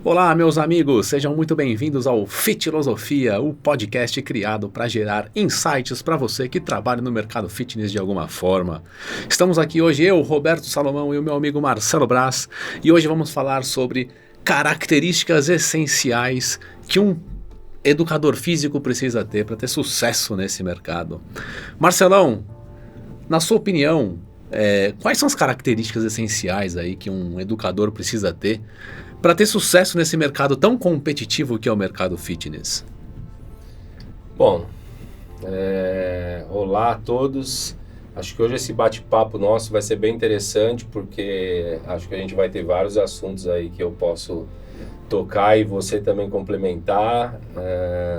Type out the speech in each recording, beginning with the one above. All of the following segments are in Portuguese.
Olá, meus amigos, sejam muito bem-vindos ao Fitilosofia, o podcast criado para gerar insights para você que trabalha no mercado fitness de alguma forma. Estamos aqui hoje, eu, Roberto Salomão, e o meu amigo Marcelo Braz, e hoje vamos falar sobre características essenciais que um educador físico precisa ter para ter sucesso nesse mercado. Marcelão, na sua opinião, quais são as características essenciais aí que um educador precisa ter para ter sucesso nesse mercado tão competitivo que é o mercado fitness? Bom, olá a todos. Acho que hoje esse bate-papo nosso vai ser bem interessante porque acho que a gente vai ter vários assuntos aí que eu posso tocar e você também complementar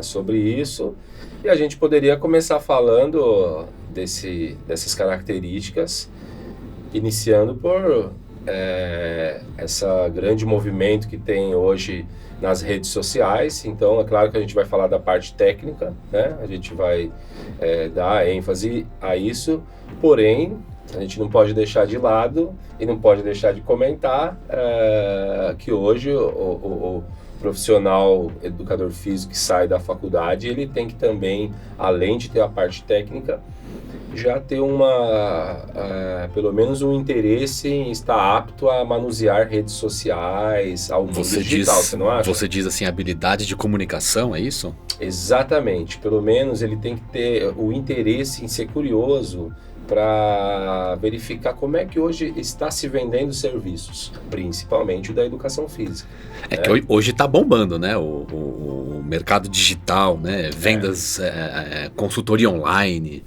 sobre isso. E a gente poderia começar falando dessas características, iniciando por essa grande movimento que tem hoje nas redes sociais. Então é claro que a gente vai falar da parte técnica, né? A gente vai dar ênfase a isso, porém a gente não pode deixar de lado e não pode deixar de comentar que hoje o profissional educador físico que sai da faculdade, ele tem que também, além de ter a parte técnica, já ter pelo menos um interesse em estar apto a manusear redes sociais, ao mundo digital, você não acha? Você diz assim, habilidade de comunicação, é isso? Exatamente, pelo menos ele tem que ter o interesse em ser curioso para verificar como é que hoje está se vendendo serviços, principalmente o da educação física. Que hoje está bombando, né? O mercado digital, né? Vendas, consultoria online,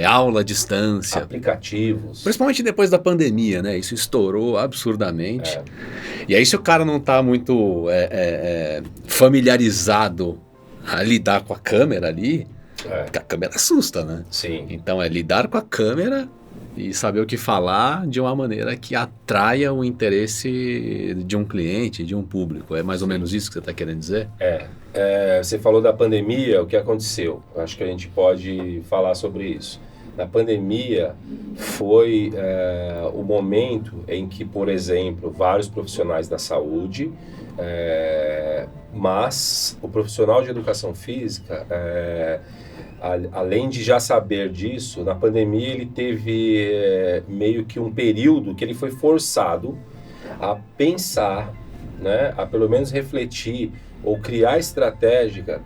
aula à distância. Aplicativos. Principalmente depois da pandemia, né? Isso estourou absurdamente. E aí se o cara não está muito familiarizado a lidar com a câmera ali, porque a câmera assusta, né? Sim. Então é lidar com a câmera e saber o que falar de uma maneira que atraia o interesse de um cliente, de um público. É mais ou menos isso que você está querendo dizer? Você falou da pandemia, o que aconteceu? Acho que a gente pode falar sobre isso. Na pandemia foi o momento em que, por exemplo, vários profissionais da saúde, mas o profissional de educação física, além de já saber disso, na pandemia ele teve meio que um período que ele foi forçado a pensar, né, a pelo menos refletir ou criar estratégia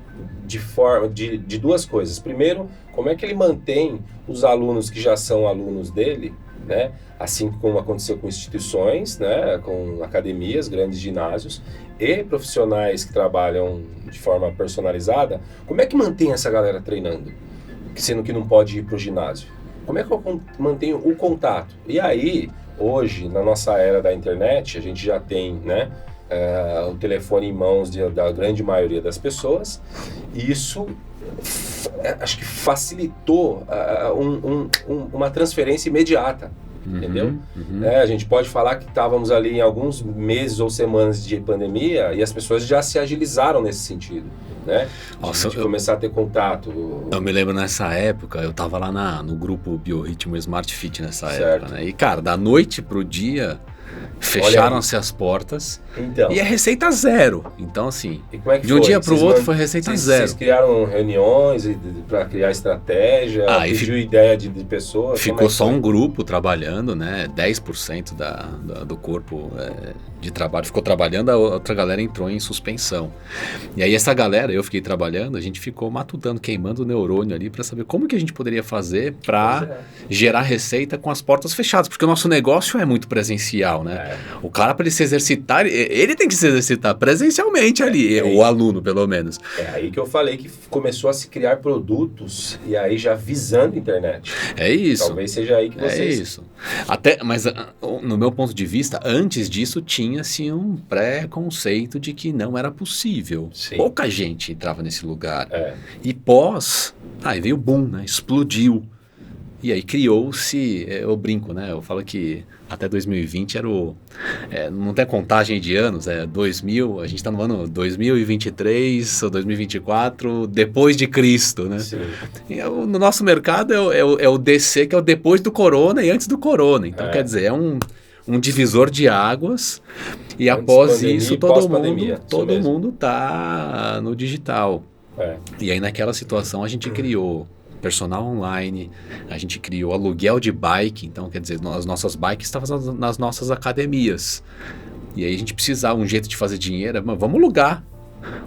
de duas coisas. Primeiro, como é que ele mantém os alunos que já são alunos dele, né, assim como aconteceu com instituições, né, com academias, grandes ginásios e profissionais que trabalham de forma personalizada. Como é que mantém essa galera treinando, sendo que não pode ir para o ginásio? Como é que eu mantenho o contato? E aí, hoje, na nossa era da internet, a gente já tem, né, o telefone em mãos da grande maioria das pessoas. E isso acho que facilitou uma transferência imediata. Entendeu? A gente pode falar que estávamos ali em alguns meses ou semanas de pandemia e as pessoas já se agilizaram nesse sentido, né? De começar a ter contato. Eu me lembro nessa época, eu estava lá no grupo Biorritmo Smart Fit nessa Certo. época, né? E cara, da noite pro dia fecharam-se as portas, então, e é receita zero. Então assim, e como é que de um foi? dia pro outro foi receita zero. Vocês criaram reuniões para criar estratégia, pediu ideia de pessoas? Ficou só um grupo trabalhando, né? 10% do corpo de trabalho ficou trabalhando, a outra galera entrou em suspensão. E aí essa galera, eu fiquei trabalhando, a gente ficou matutando, queimando o neurônio ali para saber como que a gente poderia fazer para gerar receita com as portas fechadas, porque o nosso negócio é muito presencial, né? O cara, para ele se exercitar, ele tem que se exercitar presencialmente ali, o aluno pelo menos. É aí que eu falei que começou a se criar produtos e aí já visando a internet. É isso. Talvez seja aí que vocês... É isso. Mas no meu ponto de vista, antes disso tinha-se um pré-conceito de que não era possível. Sim. Pouca gente entrava nesse lugar. E aí veio o boom, né? Explodiu. E aí criou-se, eu brinco, né? Eu falo que até 2020 era não tem contagem de anos, 2000, a gente está no ano 2023 ou 2024, depois de Cristo, né? Sim. E no nosso mercado é o DC, que é o depois do corona e antes do corona. Então, quer dizer, um um divisor de águas e Antes após pandemia isso e todo pós-pandemia, mundo tá no digital. E aí naquela situação a gente criou personal online, a gente criou aluguel de bike, então quer dizer, as nossas bikes estavam nas nossas academias. E aí a gente precisava um jeito de fazer dinheiro, mas vamos alugar.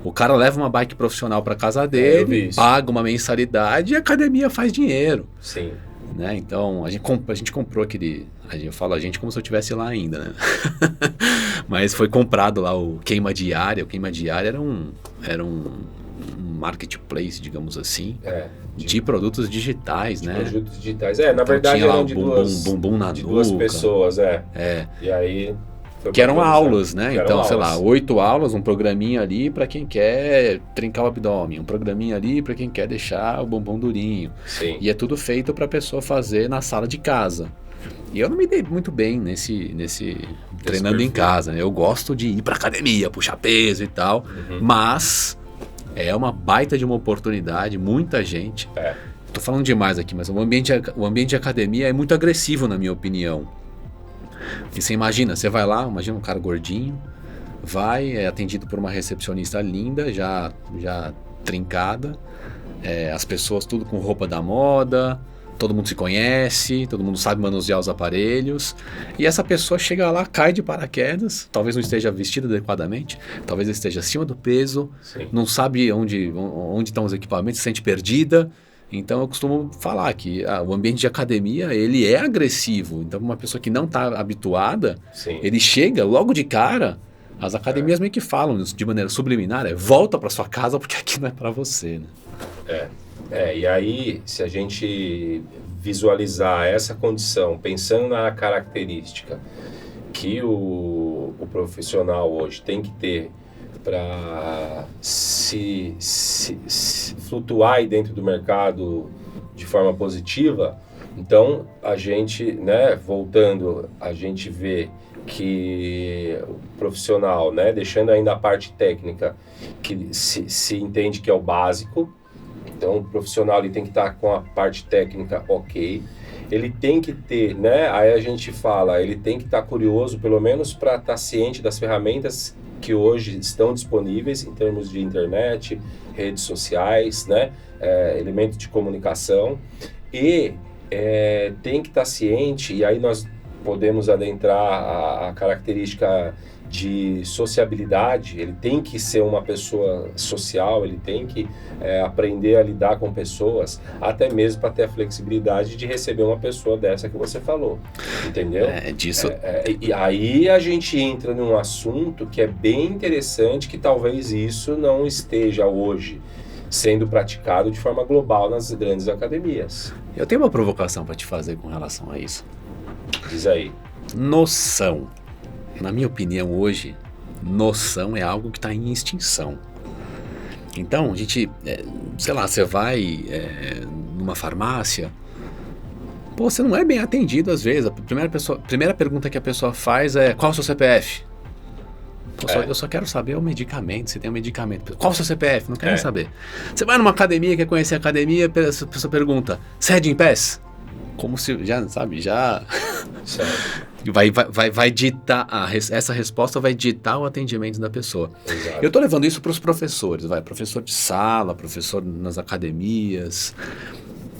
O cara leva uma bike profissional para casa dele, paga uma mensalidade e a academia faz dinheiro. Sim. Né? Então a gente comprou aquele, eu falo a gente como se eu estivesse lá ainda, né? Mas foi comprado lá o Queima Diária. O Queima Diária era um marketplace, digamos assim, de produtos digitais, né? Produtos digitais. Na então, verdade tinha lá eram o de duas pessoas, E aí... Que eram aulas, né? Então, sei lá, 8 aulas, um programinha ali para quem quer trincar o abdômen, um programinha ali para quem quer deixar o bumbum durinho. Sim. E é tudo feito para a pessoa fazer na sala de casa. E eu não me dei muito bem nesse treinando em casa, né? Eu gosto de ir para academia, puxar peso e tal, mas é uma baita de uma oportunidade, muita gente. Tô falando demais aqui, mas o ambiente de academia é muito agressivo, na minha opinião. E você imagina, você vai lá, imagina um cara gordinho, é atendido por uma recepcionista linda, já trincada, as pessoas tudo com roupa da moda, todo mundo se conhece, todo mundo sabe manusear os aparelhos, e essa pessoa chega lá, cai de paraquedas, talvez não esteja vestida adequadamente, talvez esteja acima do peso, não sabe onde estão os equipamentos, se sente perdida. Então eu costumo falar que o ambiente de academia, ele é agressivo. Então uma pessoa que não está habituada, ele chega logo de cara, as academias meio que falam de maneira subliminar, volta para sua casa porque aqui não é para você, né? E aí, se a gente visualizar essa condição, pensando na característica que o profissional hoje tem que ter para se flutuar aí dentro do mercado de forma positiva, então a gente, né, voltando, a gente vê que o profissional, né, deixando ainda a parte técnica, que se entende que é o básico, então o profissional ele tem que estar com a parte técnica ok, ele tem que ter, né, aí a gente fala, ele tem que estar curioso pelo menos para estar ciente das ferramentas que hoje estão disponíveis em termos de internet, redes sociais, né, elementos de comunicação, e tem que estar ciente, e aí nós podemos adentrar a característica de sociabilidade, ele tem que ser uma pessoa social, ele tem que aprender a lidar com pessoas, até mesmo para ter a flexibilidade de receber uma pessoa dessa que você falou, entendeu? E aí a gente entra num assunto que é bem interessante, que talvez isso não esteja hoje sendo praticado de forma global nas grandes academias. Eu tenho uma provocação para te fazer com relação a isso. Diz aí. Noção. Na minha opinião, hoje, noção é algo que está em extinção. Então, a gente, sei lá, você vai numa farmácia, você não é bem atendido às vezes. A primeira pergunta que a pessoa faz é: qual é o seu CPF? Eu só quero saber o medicamento, se tem um medicamento. Qual é o seu CPF? Não quero saber. Você vai numa academia, quer conhecer a academia, a pessoa pergunta: você é de Gympass? Como se, já, sabe, já... vai ditar, essa resposta vai ditar o atendimento da pessoa. Exato. Eu estou levando isso para os professores, professor de sala, professor nas academias.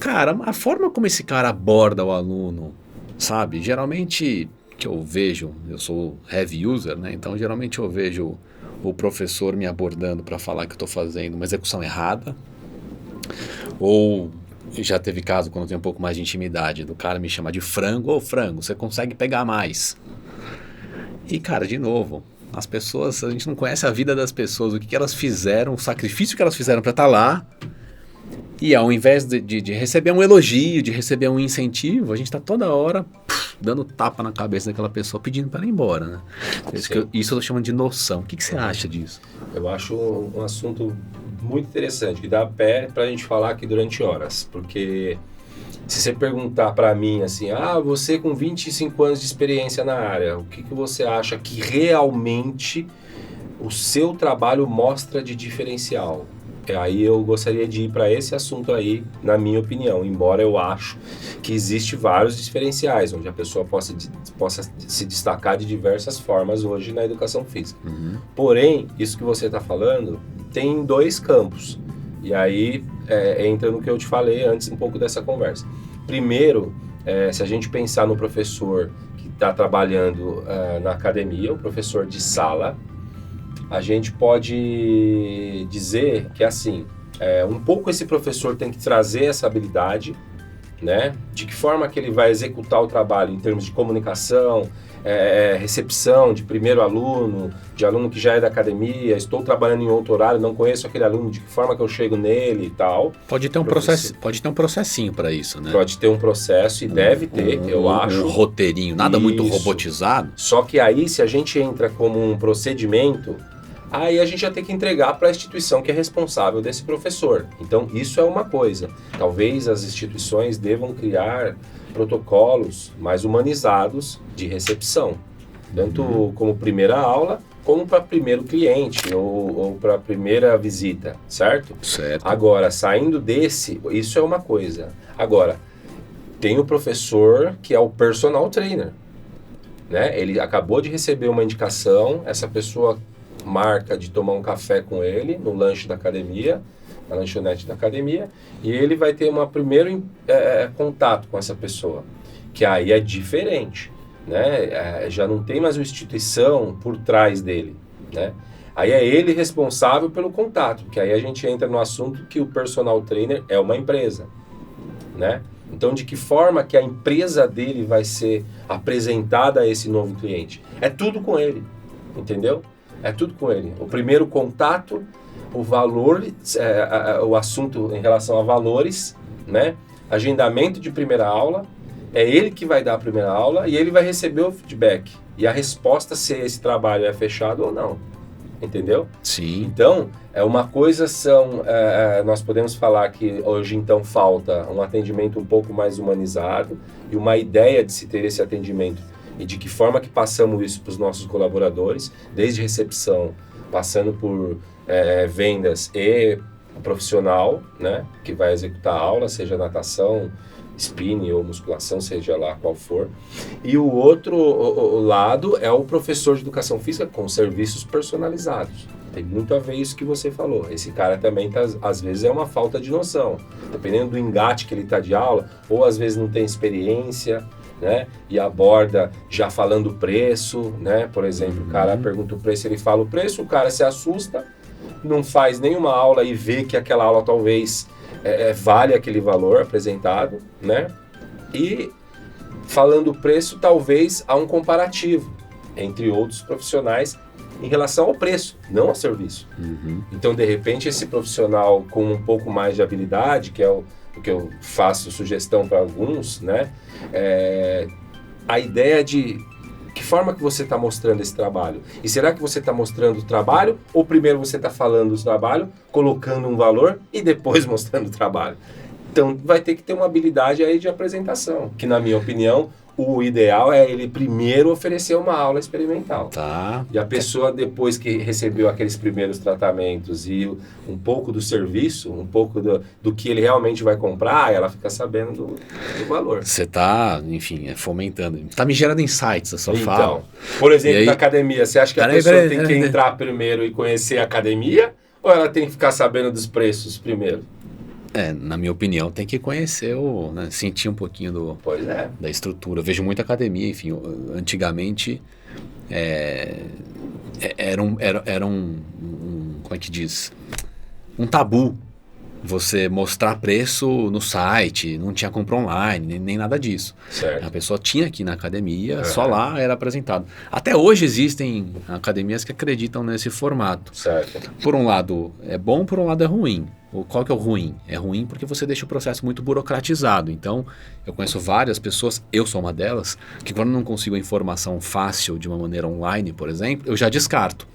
Cara, a forma como esse cara aborda o aluno, sabe? Geralmente, que eu vejo, eu sou heavy user, né? Então, geralmente eu vejo o professor me abordando para falar que eu estou fazendo uma execução errada, ou... Já teve caso, quando tem um pouco mais de intimidade, do cara me chamar de frango. Ô, frango, você consegue pegar mais. E, cara, de novo, as pessoas, a gente não conhece a vida das pessoas, o que elas fizeram, o sacrifício que elas fizeram para estar lá. E ao invés de receber um elogio, de receber um incentivo, a gente está toda hora dando tapa na cabeça daquela pessoa, pedindo para ela ir embora, né? Isso eu tô chamando de noção. O que você acha disso? Eu acho um assunto muito interessante, que dá pé para a gente falar aqui durante horas, porque se você perguntar para mim assim, você com 25 anos de experiência na área, o que você acha que realmente o seu trabalho mostra de diferencial? Aí eu gostaria de ir para esse assunto aí, na minha opinião, embora eu acho que existe vários diferenciais, onde a pessoa possa se destacar de diversas formas hoje na educação física. Porém, isso que você está falando tem 2 campos, e aí entra no que eu te falei antes um pouco dessa conversa. Primeiro, se a gente pensar no professor que está trabalhando na academia, o professor de sala, a gente pode dizer que, assim, um pouco esse professor tem que trazer essa habilidade, né? De que forma que ele vai executar o trabalho em termos de comunicação, recepção de primeiro aluno, de aluno que já é da academia, estou trabalhando em outro horário, não conheço aquele aluno, de que forma que eu chego nele e tal. Pode ter um processinho para isso, né? Pode ter um processo e deve ter, eu acho. Um roteirinho, nada muito robotizado. Só que aí, se a gente entra como um procedimento, aí a gente já tem que entregar para a instituição que é responsável desse professor. Então, isso é uma coisa. Talvez as instituições devam criar protocolos mais humanizados de recepção, tanto como primeira aula, como para primeiro cliente ou para primeira visita, certo? Certo. Agora, saindo desse, isso é uma coisa. Agora, tem o professor que é o personal trainer, né? Ele acabou de receber uma indicação, essa pessoa marca de tomar um café com ele no lanche da academia, na lanchonete da academia, e ele vai ter um primeiro contato com essa pessoa, que aí é diferente, né? Já não tem mais uma instituição por trás dele, né? Aí é ele responsável pelo contato, que aí a gente entra no assunto que o personal trainer é uma empresa, né? Então, de que forma que a empresa dele vai ser apresentada a esse novo cliente? É tudo com ele, entendeu? É tudo com ele. O primeiro contato, o valor, o assunto em relação a valores, né? Agendamento de primeira aula, é ele que vai dar a primeira aula e ele vai receber o feedback. E a resposta se esse trabalho é fechado ou não. Entendeu? Sim. Então, uma coisa nós podemos falar que hoje então falta um atendimento um pouco mais humanizado e uma ideia de se ter esse atendimento e de que forma que passamos isso para os nossos colaboradores, desde recepção, passando por vendas e profissional, né, que vai executar a aula, seja natação, spinning ou musculação, seja lá qual for. E o outro lado é o professor de educação física com serviços personalizados. Tem muito a ver isso que você falou. Esse cara também, às vezes, é uma falta de noção. Dependendo do engate que ele está de aula, ou às vezes não tem experiência, né? E aborda já falando o preço, né? Por exemplo, o cara pergunta o preço, ele fala o preço, o cara se assusta, não faz nenhuma aula e vê que aquela aula talvez vale aquele valor apresentado, né? E falando o preço, talvez há um comparativo entre outros profissionais em relação ao preço, não ao serviço. Então, de repente, esse profissional com um pouco mais de habilidade, que é o que eu faço sugestão para alguns, né? A ideia de que forma que você está mostrando esse trabalho? E será que você está mostrando o trabalho ou primeiro você está falando do trabalho, colocando um valor e depois mostrando o trabalho? Então, vai ter que ter uma habilidade aí de apresentação, que na minha opinião, o ideal é ele primeiro oferecer uma aula experimental. Tá. E a pessoa, depois que recebeu aqueles primeiros tratamentos e um pouco do serviço, um pouco do que ele realmente vai comprar, ela fica sabendo do valor. Você está, enfim, fomentando. Está me gerando insights a sua fala. Então, por exemplo, aí, na academia, você acha que a pessoa tem que entrar primeiro e conhecer a academia? Ou ela tem que ficar sabendo dos preços primeiro? Na minha opinião, tem que conhecer, sentir um pouquinho da estrutura. Eu vejo muita academia, enfim, antigamente era um como é que diz? Um tabu você mostrar preço no site, não tinha compra online, nem nada disso. Certo. A pessoa tinha aqui na academia, só lá era apresentado. Até hoje existem academias que acreditam nesse formato. Certo. Por um lado é bom, por um lado é ruim. Qual que é o ruim? É ruim porque você deixa o processo muito burocratizado. Então, eu conheço várias pessoas, eu sou uma delas, que quando não consigo a informação fácil de uma maneira online, por exemplo, eu já descarto.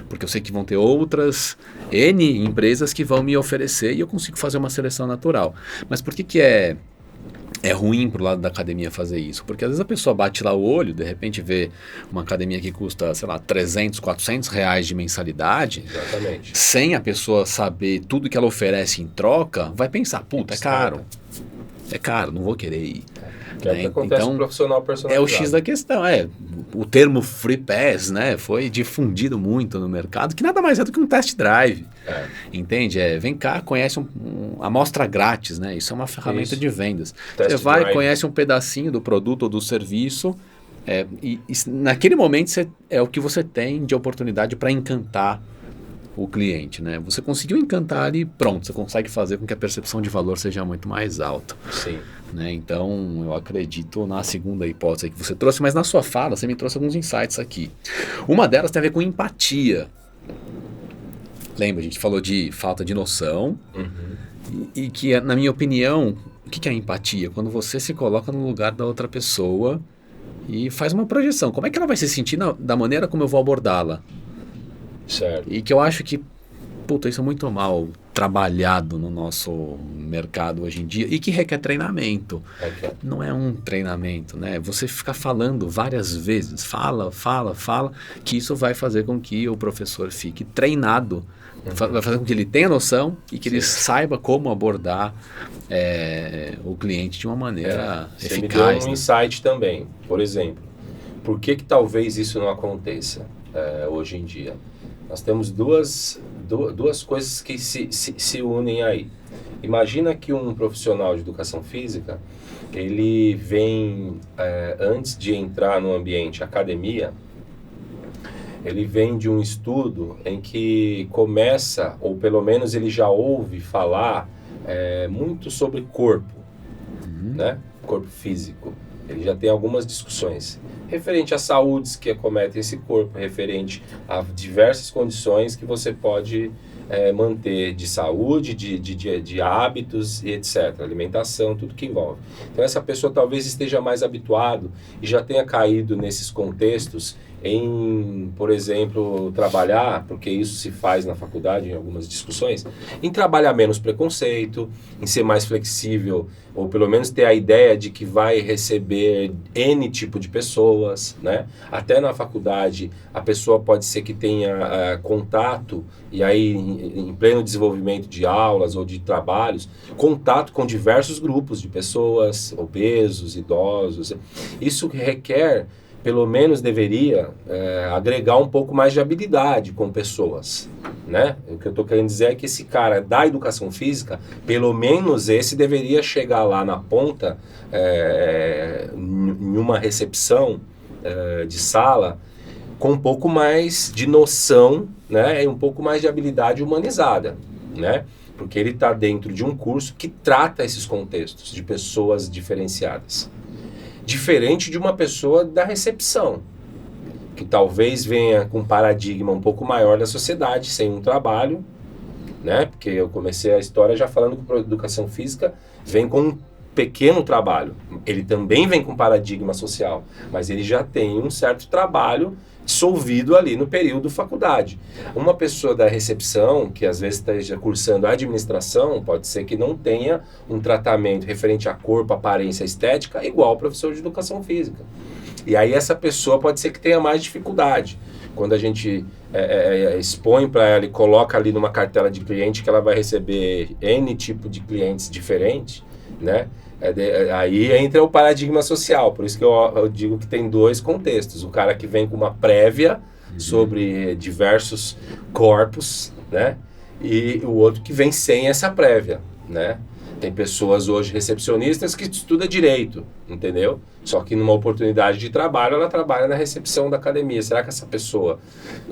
Porque eu sei que vão ter outras N empresas que vão me oferecer e eu consigo fazer uma seleção natural. Mas por que é é ruim pro lado da academia fazer isso, porque às vezes a pessoa bate lá o olho, de repente vê uma academia que custa, sei lá, 300, 400 reais de mensalidade, Exatamente. sem a pessoa saber tudo que ela oferece em troca, vai pensar, puta, é caro, não vou querer ir. Que é o que acontece com o profissional personalizado. É o X da questão, o termo Free Pass, né, foi difundido muito no mercado, que nada mais é do que um test drive, entende? Vem cá, conhece amostra grátis, né, isso é uma ferramenta de vendas. Você vai, drive. Conhece um pedacinho do produto ou do serviço, e naquele momento é o que você tem de oportunidade para encantar o cliente, né? Você conseguiu encantar ali, pronto, você consegue fazer com que a percepção de valor seja muito mais alta. Sim. Né? Então, eu acredito na segunda hipótese que você trouxe, mas na sua fala, você me trouxe alguns insights aqui. Uma delas tem a ver com empatia. Lembra, a gente falou de falta de noção, e que, na minha opinião, o que é empatia? Quando você se coloca no lugar da outra pessoa e faz uma projeção. Como é que ela vai se sentir da maneira como eu vou abordá-la? Certo. E que eu acho que, isso é muito mal trabalhado no nosso mercado hoje em dia e que requer treinamento. Não é um treinamento, né? Você ficar falando várias vezes, fala, que isso vai fazer com que o professor fique treinado, vai fazer com que ele tenha noção e que ele saiba como abordar o cliente de uma maneira eficaz. Você me deu um insight também, por exemplo, por que talvez isso não aconteça hoje em dia? Nós temos duas coisas que se unem aí. Imagina que um profissional de educação física, ele vem, antes de entrar no ambiente academia, ele vem de um estudo em que começa, ou pelo menos ele já ouve falar muito sobre corpo, né? Corpo físico. Ele já tem algumas discussões referente às saúdes que acometem esse corpo, referente a diversas condições que você pode manter de saúde, de hábitos e etc. Alimentação, tudo que envolve. Então essa pessoa talvez esteja mais habituado e já tenha caído nesses contextos em, por exemplo, trabalhar, porque isso se faz na faculdade em algumas discussões, em trabalhar menos preconceito, em ser mais flexível, ou pelo menos ter a ideia de que vai receber N tipo de pessoas, né? Até na faculdade, a pessoa pode ser que tenha contato, e aí em pleno desenvolvimento de aulas ou de trabalhos, contato com diversos grupos de pessoas, obesos, idosos. Isso requer, pelo menos deveria, agregar um pouco mais de habilidade com pessoas, né? O que eu estou querendo dizer é que esse cara da educação física, pelo menos esse deveria chegar lá na ponta, em uma recepção de sala, com um pouco mais de noção, né? E um pouco mais de habilidade humanizada, né? Porque ele está dentro de um curso que trata esses contextos de pessoas diferenciadas. Diferente de uma pessoa da recepção, que talvez venha com um paradigma um pouco maior da sociedade, sem um trabalho, né? Porque eu comecei a história já falando que a educação física vem com um pequeno trabalho. Ele também vem com paradigma social, mas ele já tem um certo trabalho dissolvido ali no período faculdade. Uma pessoa da recepção, que às vezes esteja cursando administração, pode ser que não tenha um tratamento referente a corpo, aparência, estética, igual ao professor de educação física. E aí essa pessoa pode ser que tenha mais dificuldade. Quando a gente expõe para ela e coloca ali numa cartela de cliente que ela vai receber N tipo de clientes diferentes, né? Aí entra o paradigma social, por isso que eu digo que tem dois contextos. O cara que vem com uma prévia sobre diversos corpos, né? E o outro que vem sem essa prévia, né? Tem pessoas hoje recepcionistas que estudam direito, entendeu? Só que numa oportunidade de trabalho, ela trabalha na recepção da academia. Será que essa pessoa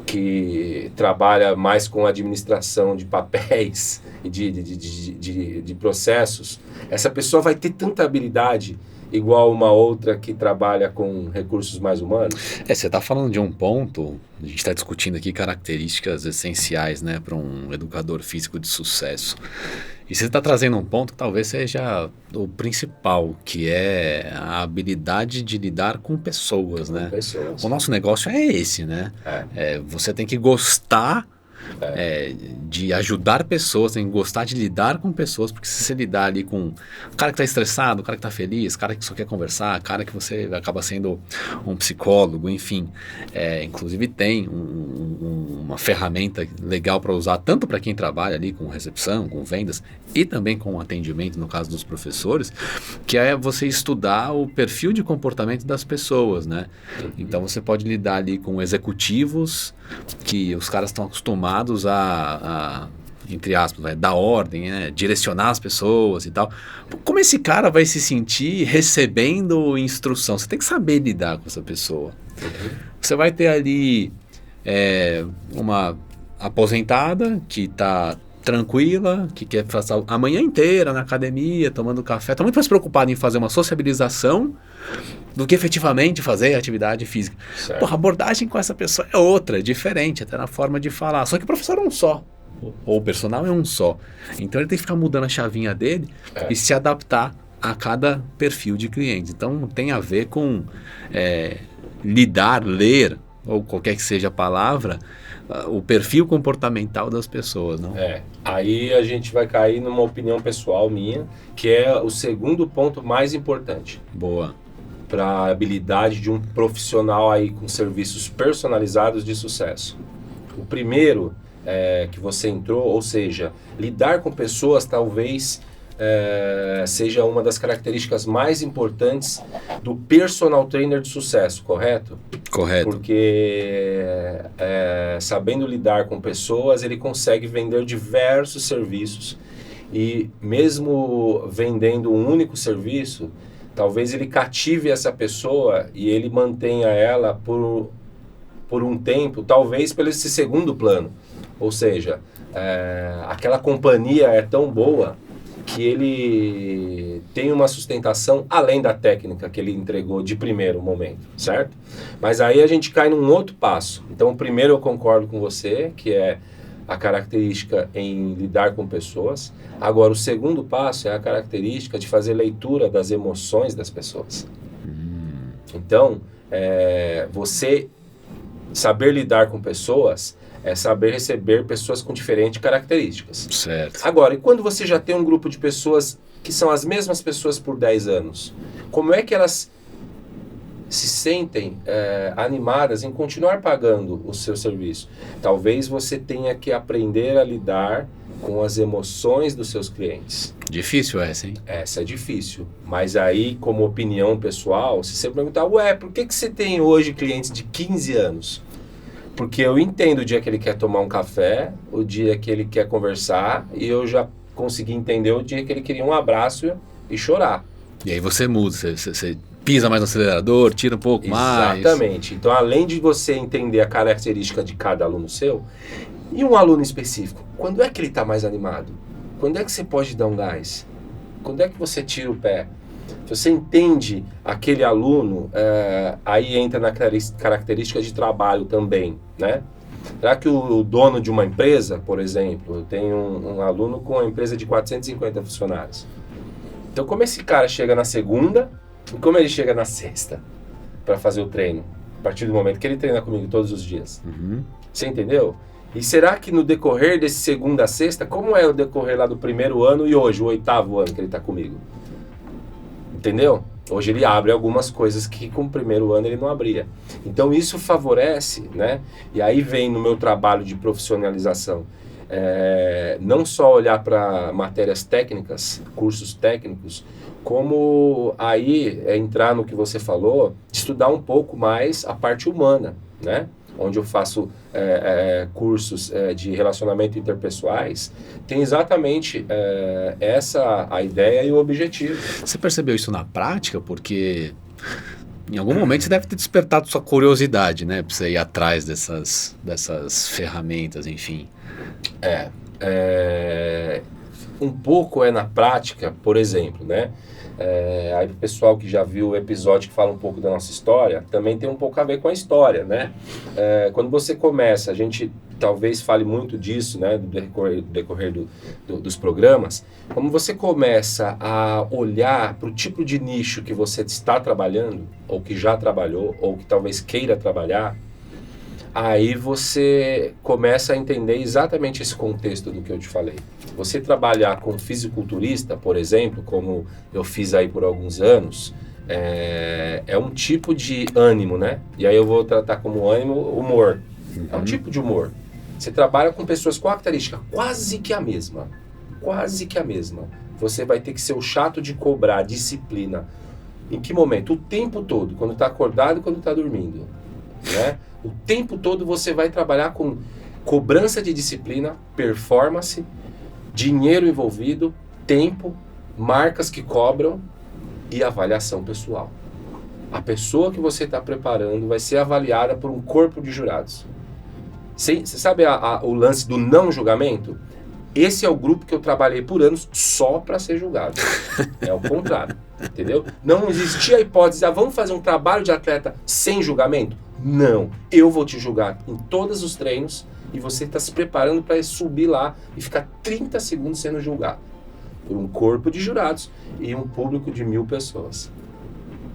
que trabalha mais com administração de papéis e de processos, essa pessoa vai ter tanta habilidade igual uma outra que trabalha com recursos mais humanos? Você está falando de um ponto, a gente está discutindo aqui características essenciais, né, para um educador físico de sucesso. E você está trazendo um ponto que talvez seja o principal, que é a habilidade de lidar com pessoas, né? Pessoas. O nosso negócio é esse, né? Você tem que gostar de ajudar pessoas, tem que gostar de lidar com pessoas, porque se você lidar ali com o cara que está estressado, o cara que está feliz, o cara que só quer conversar, o cara que você acaba sendo um psicólogo, enfim. Inclusive tem uma ferramenta legal para usar, tanto para quem trabalha ali com recepção, com vendas, e também com atendimento, no caso dos professores, que é você estudar o perfil de comportamento das pessoas, né? Então você pode lidar ali com executivos, que os caras estão acostumados a entre aspas, dar ordem, né? Direcionar as pessoas e tal. Como esse cara vai se sentir recebendo instrução? Você tem que saber lidar com essa pessoa. Você vai ter ali uma aposentada que está tranquila, que quer passar a manhã inteira na academia, tomando café, está muito mais preocupado em fazer uma sociabilização do que efetivamente fazer atividade física. Porra, a abordagem com essa pessoa é outra, é diferente, até na forma de falar. Só que o professor é um só, ou o personal é um só. Então ele tem que ficar mudando a chavinha dele e se adaptar a cada perfil de cliente. Então tem a ver com lidar, ler, ou qualquer que seja a palavra, o perfil comportamental das pessoas, não? Aí a gente vai cair numa opinião pessoal minha, que é o segundo ponto mais importante. Boa. Para a habilidade de um profissional aí com serviços personalizados de sucesso. O primeiro que você entrou, ou seja, lidar com pessoas talvez seja uma das características mais importantes do personal trainer de sucesso, correto? Correto. Porque sabendo lidar com pessoas, ele consegue vender diversos serviços e mesmo vendendo um único serviço, talvez ele cative essa pessoa e ele mantenha ela por um tempo, talvez pelo esse segundo plano. Ou seja, aquela companhia é tão boa que ele tem uma sustentação além da técnica que ele entregou de primeiro momento, certo? Mas aí a gente cai num outro passo. Então, primeiro eu concordo com você, que é a característica em lidar com pessoas. Agora, o segundo passo é a característica de fazer leitura das emoções das pessoas. Então, você saber lidar com pessoas é saber receber pessoas com diferentes características. Certo. Agora, e quando você já tem um grupo de pessoas que são as mesmas pessoas por 10 anos, como é que elas se sentem animadas em continuar pagando o seu serviço? Talvez você tenha que aprender a lidar com as emoções dos seus clientes. Difícil essa, hein? Essa é difícil. Mas aí, como opinião pessoal, se você perguntar, por que você tem hoje clientes de 15 anos? Porque eu entendo o dia que ele quer tomar um café, o dia que ele quer conversar, e eu já consegui entender o dia que ele queria um abraço e chorar. E aí você muda, você pisa mais no acelerador, tira um pouco mais. Exatamente. Então, além de você entender a característica de cada aluno seu, e um aluno específico, quando é que ele está mais animado? Quando é que você pode dar um gás? Quando é que você tira o pé? Se você entende aquele aluno, aí entra na característica de trabalho também, né? Será que o dono de uma empresa, por exemplo, tem um aluno com uma empresa de 450 funcionários. Então, como esse cara chega na segunda e como ele chega na sexta para fazer o treino? A partir do momento que ele treina comigo todos os dias. Você entendeu? E será que no decorrer desse segunda a sexta, como é o decorrer lá do primeiro ano e hoje, o 8º ano que ele está comigo? Entendeu? Hoje ele abre algumas coisas que com o primeiro ano ele não abria. Então isso favorece, né? E aí vem no meu trabalho de profissionalização, não só olhar para matérias técnicas, cursos técnicos, como aí entrar no que você falou, estudar um pouco mais a parte humana, né? Onde eu faço cursos de relacionamento interpessoais, tem exatamente essa a ideia e o objetivo. Você percebeu isso na prática? Porque em algum momento você deve ter despertado sua curiosidade, né? Para você ir atrás dessas ferramentas, enfim. Um pouco na prática, por exemplo, né? Aí o pessoal que já viu o episódio que fala um pouco da nossa história, também tem um pouco a ver com a história, né? Quando você começa, a gente talvez fale muito disso, né? Do decorrer dos programas. Como você começa a olhar para o tipo de nicho que você está trabalhando, ou que já trabalhou, ou que talvez queira trabalhar, Aí você começa a entender exatamente esse contexto do que eu te falei. Você trabalhar com fisiculturista, por exemplo, como eu fiz aí por alguns anos, é um tipo de ânimo, né? E aí eu vou tratar como ânimo humor. É um tipo de humor. Você trabalha com pessoas com característica quase que a mesma. Quase que a mesma. Você vai ter que ser o chato de cobrar disciplina. Em que momento? O tempo todo. Quando está acordado e quando está dormindo. Né? O tempo todo você vai trabalhar com cobrança de disciplina, performance, dinheiro envolvido, tempo, marcas que cobram e avaliação pessoal. A pessoa que você está preparando vai ser avaliada por um corpo de jurados. Você sabe o lance do não julgamento? Esse é o grupo que eu trabalhei por anos só para ser julgado. É o contrário, entendeu? Não existia a hipótese, vamos fazer um trabalho de atleta sem julgamento? Não, eu vou te julgar em todos os treinos e você está se preparando para subir lá e ficar 30 segundos sendo julgado por um corpo de jurados e um público de 1.000 pessoas.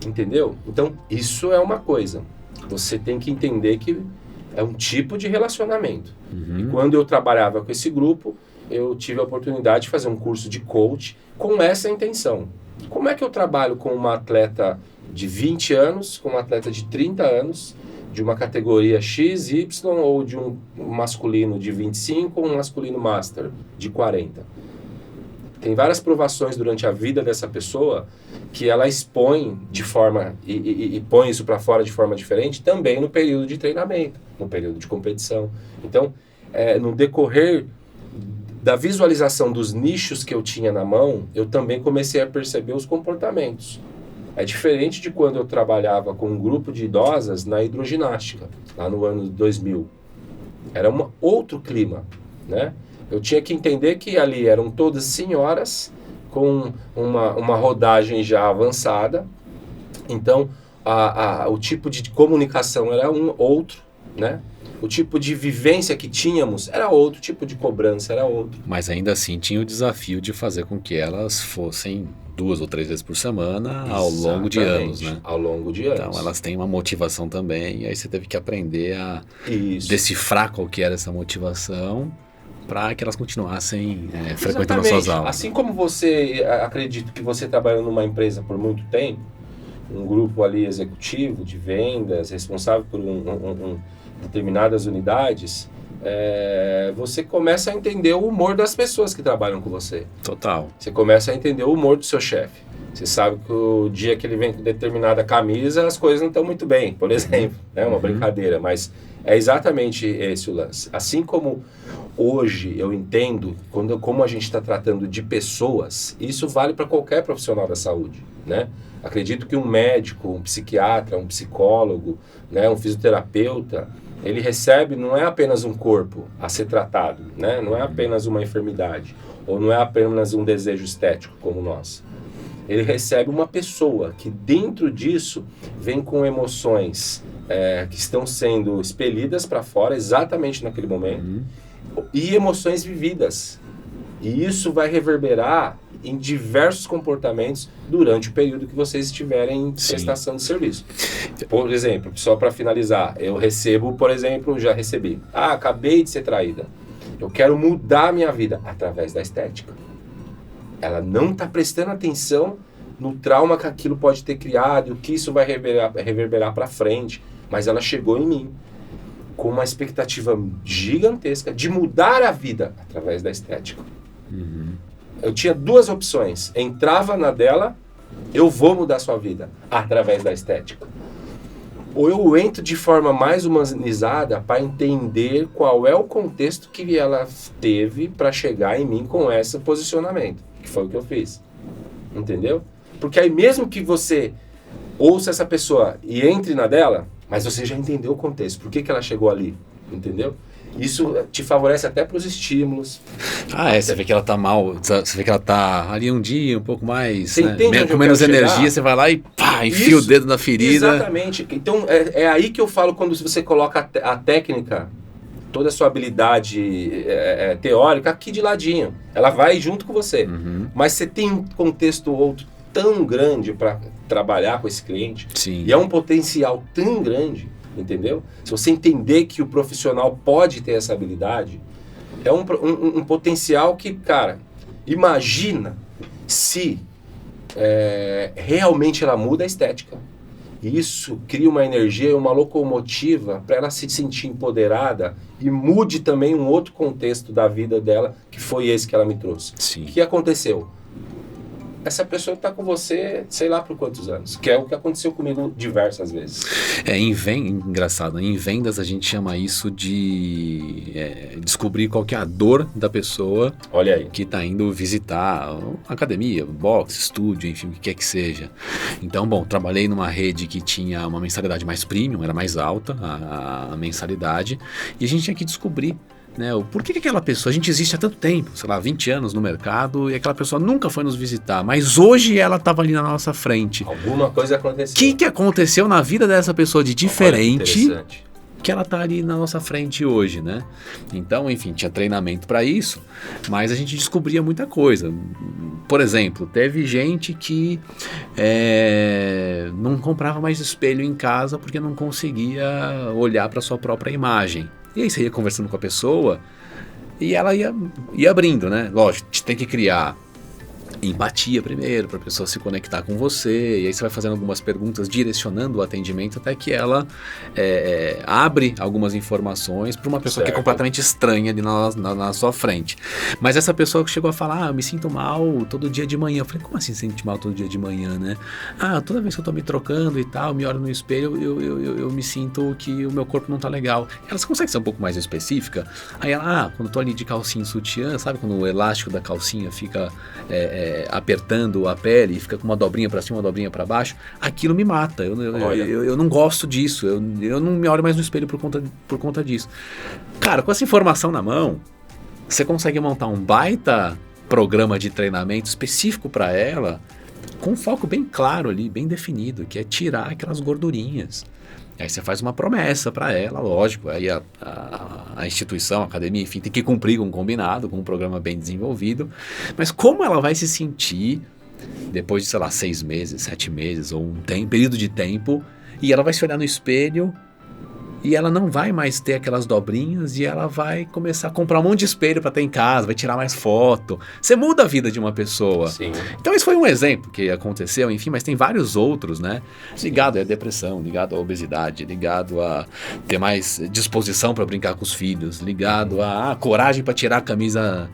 Entendeu? Então, isso é uma coisa. Você tem que entender que é um tipo de relacionamento. E quando eu trabalhava com esse grupo, eu tive a oportunidade de fazer um curso de coach com essa intenção. Como é que eu trabalho com uma atleta de 20 anos, com uma atleta de 30 anos, de uma categoria X, Y, ou de um masculino de 25 ou um masculino master de 40? Tem várias provações durante a vida dessa pessoa que ela expõe de forma, e põe isso para fora de forma diferente também no período de treinamento, no período de competição. Então, no decorrer da visualização dos nichos que eu tinha na mão, eu também comecei a perceber os comportamentos. É diferente de quando eu trabalhava com um grupo de idosas na hidroginástica, lá no ano 2000. Era outro clima, né? Eu tinha que entender que ali eram todas senhoras com uma rodagem já avançada. Então, o tipo de comunicação era outro, né? O tipo de vivência que tínhamos era outro, o tipo de cobrança era outro. Mas ainda assim tinha o desafio de fazer com que elas fossem 2 ou 3 vezes por semana ao longo de anos, né? Ao longo de anos. Então elas têm uma motivação também, e aí você teve que aprender a Isso. decifrar qual que era essa motivação para que elas continuassem frequentando as suas aulas. Assim como você, acredito que você trabalhou numa empresa por muito tempo, um grupo ali executivo de vendas, responsável por determinadas unidades, você começa a entender o humor das pessoas que trabalham com você. Total. Você começa a entender o humor do seu chefe. Você sabe que o dia que ele vem com determinada camisa, as coisas não estão muito bem, por exemplo. É uma brincadeira, mas é exatamente esse o lance. Assim como hoje eu entendo, como a gente está tratando de pessoas, isso vale para qualquer profissional da saúde, né? Acredito que um médico, um psiquiatra, um psicólogo, né, um fisioterapeuta, ele recebe, não é apenas um corpo a ser tratado, né? Não é apenas uma enfermidade, ou não é apenas um desejo estético como nós. Ele recebe uma pessoa que dentro disso vem com emoções que estão sendo expelidas para fora exatamente naquele momento, e emoções vividas. E isso vai reverberar em diversos comportamentos durante o período que vocês estiverem em prestação de serviço. Por exemplo, só para finalizar, eu recebo, por exemplo, já recebi, acabei de ser traída, eu quero mudar a minha vida através da estética. Ela não está prestando atenção no trauma que aquilo pode ter criado, e o que isso vai reverberar para frente, mas ela chegou em mim com uma expectativa gigantesca de mudar a vida através da estética. Eu tinha 2 opções. Entrava na dela, eu vou mudar sua vida através da estética. Ou eu entro de forma mais humanizada para entender qual é o contexto que ela teve para chegar em mim com esse posicionamento, que foi o que eu fiz. Entendeu? Porque aí mesmo que você ouça essa pessoa e entre na dela, mas você já entendeu o contexto, por que ela chegou ali, entendeu? Isso te favorece até para os estímulos. Você vê que ela tá mal, você vê que ela tá ali um dia, um pouco mais, você entende onde com menos eu quero energia, chegar? você vai lá e enfia o dedo na ferida. Exatamente. Então, é aí que eu falo, quando você coloca a técnica, toda a sua habilidade teórica aqui de ladinho. Ela vai junto com você. Mas você tem um contexto outro tão grande para trabalhar com esse cliente. Sim. E é um potencial tão grande entendeu? Se você entender que o profissional pode ter essa habilidade, é um potencial que, cara, imagina se realmente ela muda a estética. E isso cria uma energia, uma locomotiva para ela se sentir empoderada e mude também um outro contexto da vida dela, que foi esse que ela me trouxe. Sim. O que aconteceu? Essa pessoa está com você, sei lá por quantos anos, que é o que aconteceu comigo diversas vezes. Engraçado, em vendas a gente chama isso de descobrir qual que é a dor da pessoa. Olha aí. Que está indo visitar academia, box, estúdio, enfim, o que quer que seja. Então, bom, trabalhei numa rede que tinha uma mensalidade mais premium, era mais alta a mensalidade, e a gente tinha que descobrir, né, por que aquela pessoa, a gente existe há tanto tempo, sei lá, 20 anos no mercado, e aquela pessoa nunca foi nos visitar, mas hoje ela estava ali na nossa frente. Alguma coisa aconteceu. O que aconteceu na vida dessa pessoa de diferente que ela tá ali na nossa frente hoje, né? Então, enfim, tinha treinamento para isso, mas a gente descobria muita coisa. Por exemplo, teve gente que não comprava mais espelho em casa porque não conseguia olhar para sua própria imagem. E aí você ia conversando com a pessoa e ela ia abrindo, né? Lógico, a gente tem que criar empatia primeiro, para a pessoa se conectar com você, e aí você vai fazendo algumas perguntas, direcionando o atendimento até que ela abre algumas informações para uma pessoa que é completamente estranha ali na sua frente. Mas essa pessoa que chegou a falar, eu me sinto mal todo dia de manhã. Eu falei, como assim se sente mal todo dia de manhã, né? Toda vez que eu tô me trocando e tal, me olho no espelho, eu me sinto que o meu corpo não tá legal. Ela consegue ser um pouco mais específica? Aí ela, quando eu tô ali de calcinha e sutiã, sabe quando o elástico da calcinha fica apertando a pele e fica com uma dobrinha para cima, uma dobrinha para baixo, aquilo me mata. Eu não gosto disso. Eu não me olho mais no espelho por conta disso. Cara, com essa informação na mão, você consegue montar um baita programa de treinamento específico para ela, com um foco bem claro ali, bem definido, que é tirar aquelas gordurinhas. Aí você faz uma promessa para ela, lógico, aí a instituição, a academia, enfim, tem que cumprir com um combinado, com um programa bem desenvolvido, mas como ela vai se sentir depois de, sei lá, 6 meses, 7 meses, ou um período de tempo, e ela vai se olhar no espelho e ela não vai mais ter aquelas dobrinhas e ela vai começar a comprar um monte de espelho para ter em casa, vai tirar mais foto. Você muda a vida de uma pessoa. Sim. Então esse foi um exemplo que aconteceu, enfim, mas tem vários outros, né? Ligado à depressão, ligado à obesidade, ligado a ter mais disposição para brincar com os filhos, ligado a coragem para tirar a camisa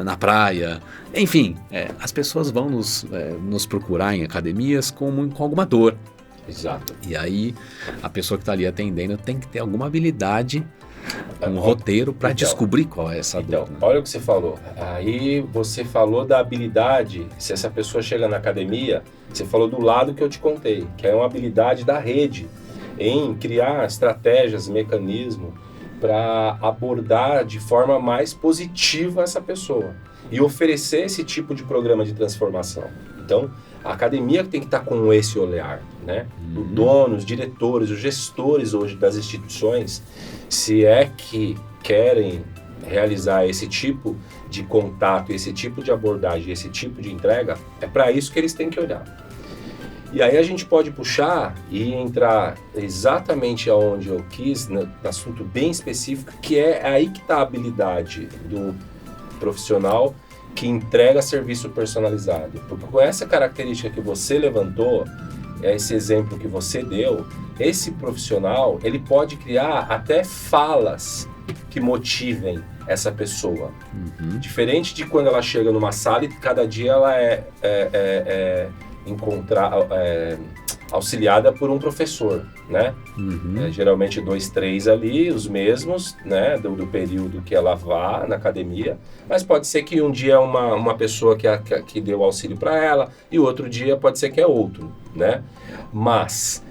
na praia. Enfim, as pessoas vão nos procurar em academias com alguma dor. Exato. E aí a pessoa que está ali atendendo tem que ter alguma habilidade, um roteiro para descobrir qual é essa dor. Né? Olha o que você falou. Aí você falou da habilidade. Se essa pessoa chega na academia, você falou do lado que eu te contei, que é uma habilidade da rede em criar estratégias, mecanismos para abordar de forma mais positiva essa pessoa e oferecer esse tipo de programa de transformação. Então, a academia tem que estar com esse olhar, né? O dono, os diretores, os gestores hoje das instituições, se é que querem realizar esse tipo de contato, esse tipo de abordagem, esse tipo de entrega, é para isso que eles têm que olhar. E aí a gente pode puxar e entrar exatamente aonde eu quis, no assunto bem específico, que é aí que está a habilidade do profissional que entrega serviço personalizado. Porque com essa característica que você levantou, esse exemplo que você deu, esse profissional, ele pode criar até falas que motivem essa pessoa. Diferente de quando ela chega numa sala e cada dia ela é auxiliada por um professor, né? Geralmente 2, 3 ali, os mesmos, né? Do período que ela vá na academia, mas pode ser que um dia uma pessoa que deu auxílio para ela e o outro dia pode ser que é outro, né? Mas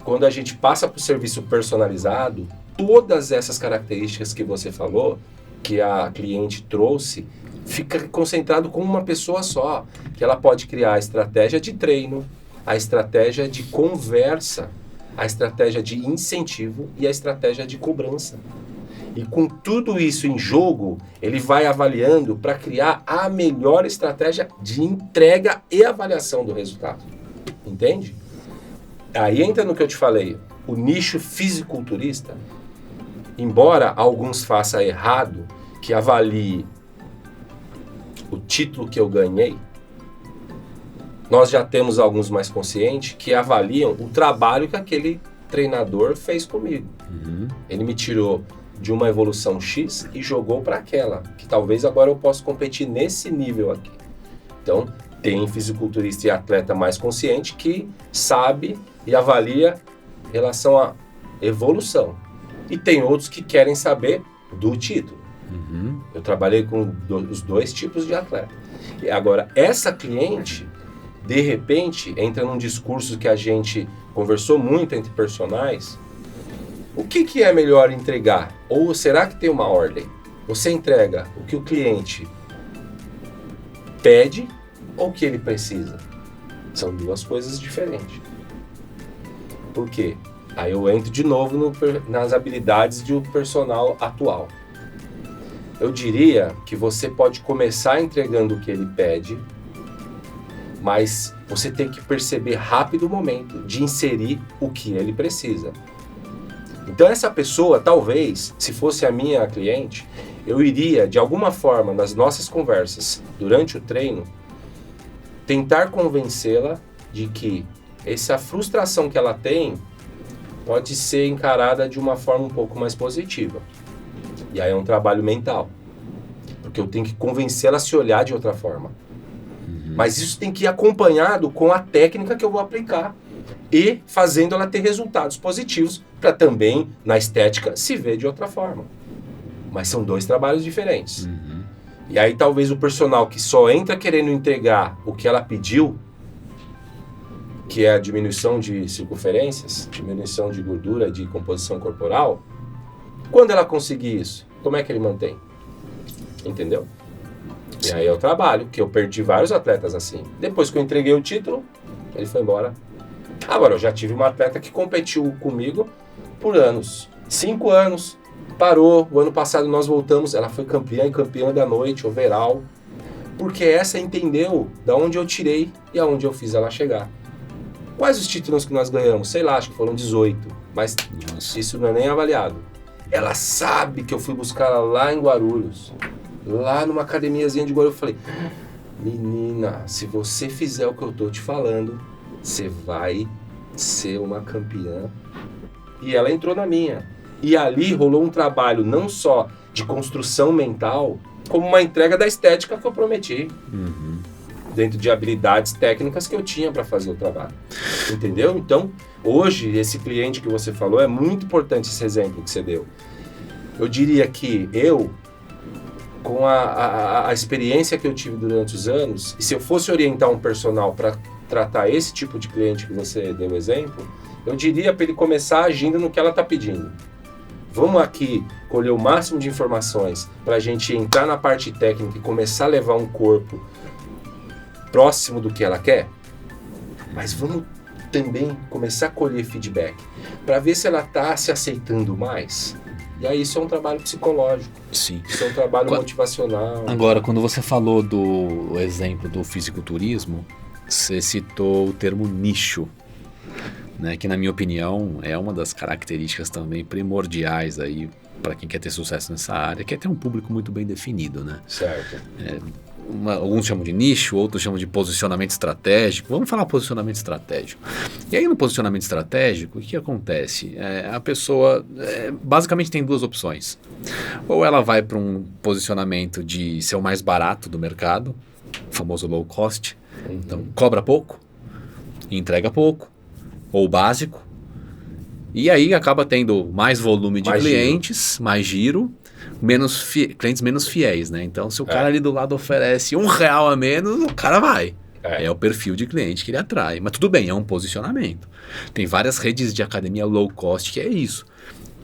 quando a gente passa para o serviço personalizado, todas essas características que você falou, que a cliente trouxe, fica concentrado com uma pessoa só, que ela pode criar a estratégia de treino, a estratégia de conversa, a estratégia de incentivo e a estratégia de cobrança. E com tudo isso em jogo, ele vai avaliando para criar a melhor estratégia de entrega e avaliação do resultado. Entende? Aí entra no que eu te falei. o nicho fisiculturista, embora alguns façam errado, que avalie o título que eu ganhei, nós já temos alguns mais conscientes que avaliam o trabalho que aquele treinador fez comigo. Ele me tirou de uma evolução X e jogou para aquela, que talvez agora eu possa competir nesse nível aqui. Então, tem fisiculturista e atleta mais consciente que sabe e avalia em relação à evolução. E tem outros que querem saber do título. Eu trabalhei com os dois tipos de atleta. E agora, essa cliente, de repente, entra num discurso que a gente conversou muito entre personagens. O que é melhor entregar? Ou será que tem uma ordem? Você entrega o que o cliente pede ou o que ele precisa? São duas coisas diferentes. Por quê? Aí eu entro de novo nas habilidades do personal atual. Eu diria que você pode começar entregando o que ele pede, mas você tem que perceber rápido o momento de inserir o que ele precisa. Então essa pessoa, talvez, se fosse a minha cliente, eu iria, de alguma forma, nas nossas conversas, durante o treino, tentar convencê-la de que essa frustração que ela tem pode ser encarada de uma forma um pouco mais positiva. E aí é um trabalho mental, porque eu tenho que convencê-la a se olhar de outra forma. Mas isso tem que ir acompanhado com a técnica que eu vou aplicar e fazendo ela ter resultados positivos para também, na estética, se ver de outra forma. Mas são dois trabalhos diferentes. E aí talvez o personal que só entra querendo entregar o que ela pediu, que é a diminuição de circunferências, diminuição de gordura, de composição corporal, quando ela conseguir isso, como é que ele mantém? Entendeu? E aí é o trabalho, que eu perdi vários atletas assim. Depois que eu entreguei o título, ele foi embora. Agora, eu já tive uma atleta que competiu comigo por anos. 5 anos, parou. O ano passado nós voltamos, ela foi campeã e campeã da noite, overall. Porque essa entendeu da onde eu tirei e aonde eu fiz ela chegar. Quais os títulos que nós ganhamos? Sei lá, acho que foram 18. Mas isso não é nem avaliado. Ela sabe que eu fui buscar ela lá em Guarulhos. Lá numa academiazinha de Guarulhos, eu falei, menina, se você fizer o que eu tô te falando, você vai ser uma campeã. E ela entrou na minha. E ali rolou um trabalho não só de construção mental, como uma entrega da estética que eu prometi. Dentro de habilidades técnicas que eu tinha para fazer o trabalho. Entendeu? Então, hoje, esse cliente que você falou, é muito importante esse exemplo que você deu. Eu diria que eu, com a experiência que eu tive durante os anos, e se eu fosse orientar um personal para tratar esse tipo de cliente que você deu exemplo, eu diria para ele começar agindo no que ela está pedindo. Vamos aqui colher o máximo de informações para a gente entrar na parte técnica e começar a levar um corpo próximo do que ela quer, mas vamos também começar a colher feedback para ver se ela está se aceitando mais. E aí isso é um trabalho psicológico. Sim. Isso é um trabalho motivacional. Agora, quando você falou do exemplo do fisiculturismo, você citou o termo nicho, né, que na minha opinião é uma das características também primordiais aí para quem quer ter sucesso nessa área, que é ter um público muito bem definido, né? Certo. Alguns chamam de nicho, outros chamam de posicionamento estratégico. Vamos falar posicionamento estratégico. E aí no posicionamento estratégico, o que acontece? A pessoa basicamente tem duas opções. Ou ela vai para um posicionamento de ser o mais barato do mercado, o famoso low cost, então cobra pouco, entrega pouco, ou básico, e aí acaba tendo mais volume de clientes, mais giro, clientes menos fiéis, né? Então, se o cara ali do lado oferece R$1 a menos, o cara vai. É o perfil de cliente que ele atrai. Mas tudo bem, é um posicionamento. Tem várias redes de academia low cost que é isso.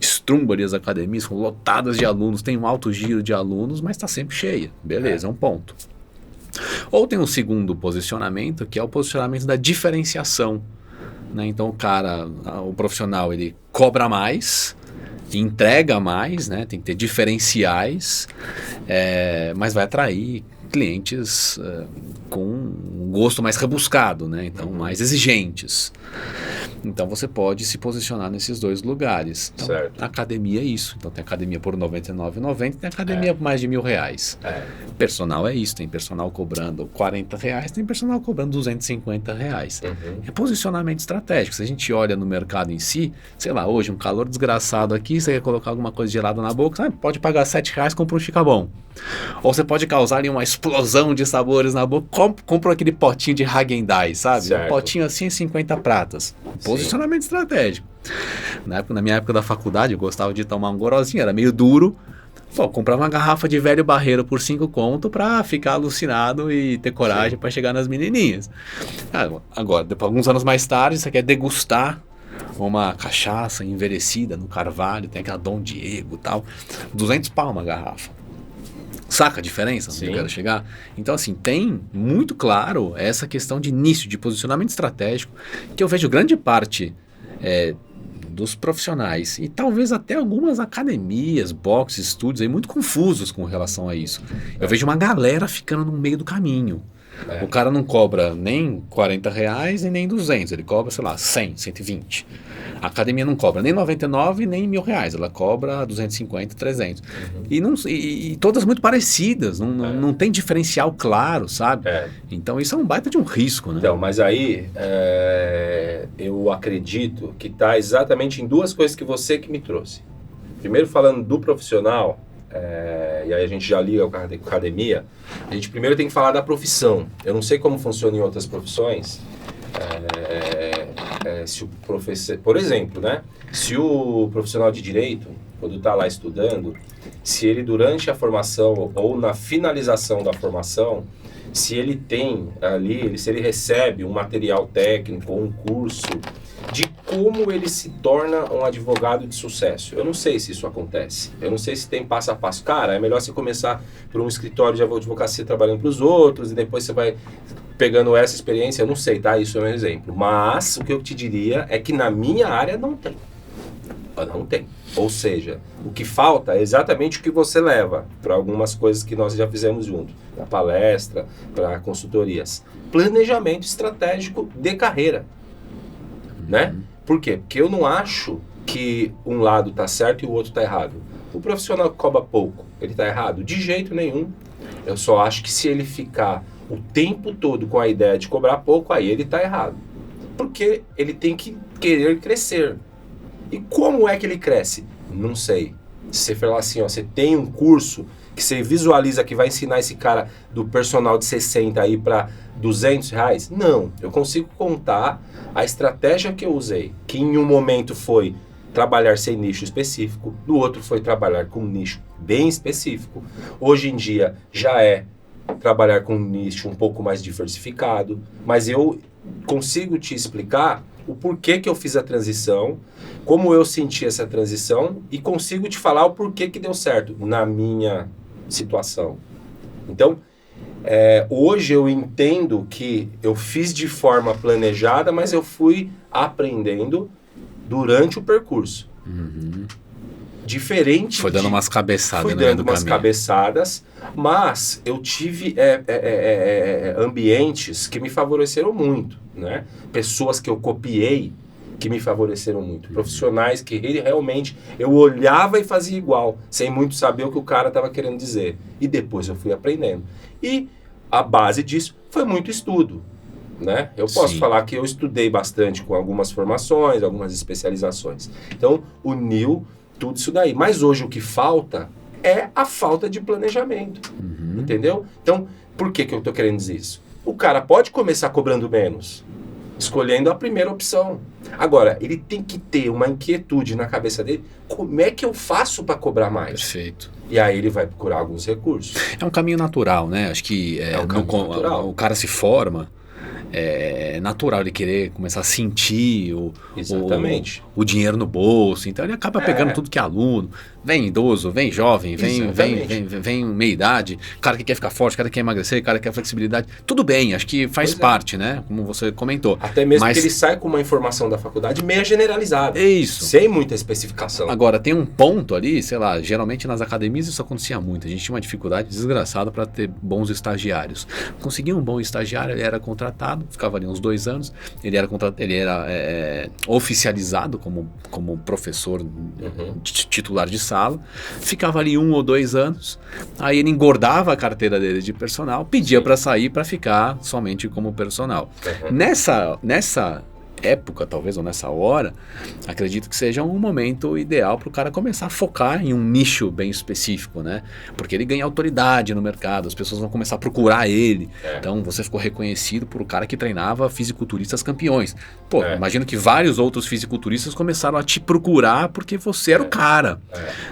Estrumba ali as academias, com lotadas de alunos, tem um alto giro de alunos, mas está sempre cheia. Beleza, é um ponto. Ou tem um segundo posicionamento, que é o posicionamento da diferenciação, né? Então, o profissional, ele cobra mais, entrega mais, né? Tem que ter diferenciais, mas vai atrair clientes com um gosto mais rebuscado, né? Então mais exigentes. Então você pode se posicionar nesses dois lugares. Então, certo. A academia é isso. Então tem academia por R$ 99,90, tem academia por mais de R$ 1.000. Personal é isso, tem personal cobrando R$ 40, tem personal cobrando R$ 250. É posicionamento estratégico. Se a gente olha no mercado em si, sei lá, hoje um calor desgraçado aqui, você quer colocar alguma coisa gelada na boca, pode pagar R$ 7, compra um Fica Bom. Ou você pode causar ali uma explosão de sabores na boca, compra aquele potinho de Häagen-Dazs, sabe? Certo. Um potinho assim, 50 pratas. Posicionamento estratégico. Na minha época da faculdade, eu gostava de tomar um gorozinho, era meio duro. Pô, comprava uma garrafa de velho barreiro por 5 conto pra ficar alucinado e ter coragem para chegar nas menininhas. Agora, depois, alguns anos mais tarde, você quer degustar uma cachaça envelhecida no Carvalho, tem aquela Dom Diego e tal, R$ 200 uma garrafa. Saca a diferença onde eu quero chegar? Então, assim, tem muito claro essa questão de início, de posicionamento estratégico, que eu vejo grande parte dos profissionais e talvez até algumas academias, boxes, estúdios aí muito confusos com relação a isso. Eu vejo uma galera ficando no meio do caminho. O cara não cobra nem R$ 40 e nem 200, ele cobra, sei lá, 100, 120. A academia não cobra nem 99 nem R$ 1.000, ela cobra 250, 300. E todas muito parecidas, não tem diferencial claro, sabe? Então isso é um baita de um risco, né? Então, mas aí eu acredito que está exatamente em duas coisas que você que me trouxe. Primeiro, falando do profissional, e aí a gente já liga com a academia, a gente primeiro tem que falar da profissão. Eu não sei como funciona em outras profissões. Se o professor, por exemplo, né? Se o profissional de direito, quando está lá estudando, se ele durante a formação ou na finalização da formação, se ele tem ali, se ele recebe um material técnico ou um curso de como ele se torna um advogado de sucesso. Eu não sei se isso acontece. Eu não sei se tem passo a passo. Cara, é melhor você começar por um escritório de advocacia trabalhando para os outros e depois você vai pegando essa experiência. Eu não sei, tá? Isso é um exemplo. Mas o que eu te diria é que na minha área não tem. Não tem. Ou seja, o que falta é exatamente o que você leva para algumas coisas que nós já fizemos juntos. Para palestra, para consultorias. Planejamento estratégico de carreira. Né? Por quê? Porque eu não acho que um lado está certo e o outro está errado. O profissional que cobra pouco, ele está errado? De jeito nenhum. Eu só acho que se ele ficar o tempo todo com a ideia de cobrar pouco, aí ele está errado. Porque ele tem que querer crescer. E como é que ele cresce? Não sei. Se você falar assim, ó, você tem um curso que você visualiza que vai ensinar esse cara do personal de 60 aí para R$ 200? Não, eu consigo contar a estratégia que eu usei, que em um momento foi trabalhar sem nicho específico, no outro foi trabalhar com um nicho bem específico. Hoje em dia já é trabalhar com um nicho um pouco mais diversificado, mas eu consigo te explicar o porquê que eu fiz a transição, como eu senti essa transição e consigo te falar o porquê que deu certo na minha situação. Então, hoje eu entendo que eu fiz de forma planejada, mas eu fui aprendendo durante o percurso. Diferente. Foi dando umas cabeçadas. Fui dando umas cabeçadas, mas eu tive ambientes que me favoreceram muito, né? Pessoas que eu copiei que me favoreceram muito. Profissionais que realmente eu olhava e fazia igual, sem muito saber o que o cara estava querendo dizer. E depois eu fui aprendendo. E a base disso foi muito estudo, né? Eu posso falar que eu estudei bastante com algumas formações, algumas especializações. Então, uniu tudo isso daí. Mas hoje o que falta é a falta de planejamento. Entendeu? Então, por que eu estou querendo dizer isso? O cara pode começar cobrando menos, escolhendo a primeira opção. Agora, ele tem que ter uma inquietude na cabeça dele. Como é que eu faço para cobrar mais? Perfeito. E aí ele vai procurar alguns recursos. É um caminho natural, né? Acho que o cara se forma, é natural ele querer começar a sentir o dinheiro no bolso. Então ele acaba pegando tudo que é aluno. Vem idoso, vem jovem, Exatamente. vem meia idade, cara que quer ficar forte, cara que quer emagrecer, cara que quer flexibilidade. Tudo bem, acho que faz parte, né? Como você comentou. Até mesmo Mas que ele sai com uma informação da faculdade meia generalizada. é isso. Sem muita especificação. Agora, tem um ponto ali, sei lá, geralmente nas academias isso acontecia muito. A gente tinha uma dificuldade desgraçada para ter bons estagiários. Conseguia um bom estagiário, ele era contratado, ficava ali uns 2 anos, ele era oficializado como professor titular de sala, ficava ali 1 ou 2 anos, aí ele engordava a carteira dele de personal, pedia para sair para ficar somente como personal. Nessa época, talvez, ou nessa hora, acredito que seja um momento ideal para o cara começar a focar em um nicho bem específico, né? Porque ele ganha autoridade no mercado, as pessoas vão começar a procurar ele. Então, você ficou reconhecido por um cara que treinava fisiculturistas campeões. Pô, imagino que vários outros fisiculturistas começaram a te procurar porque você era o cara,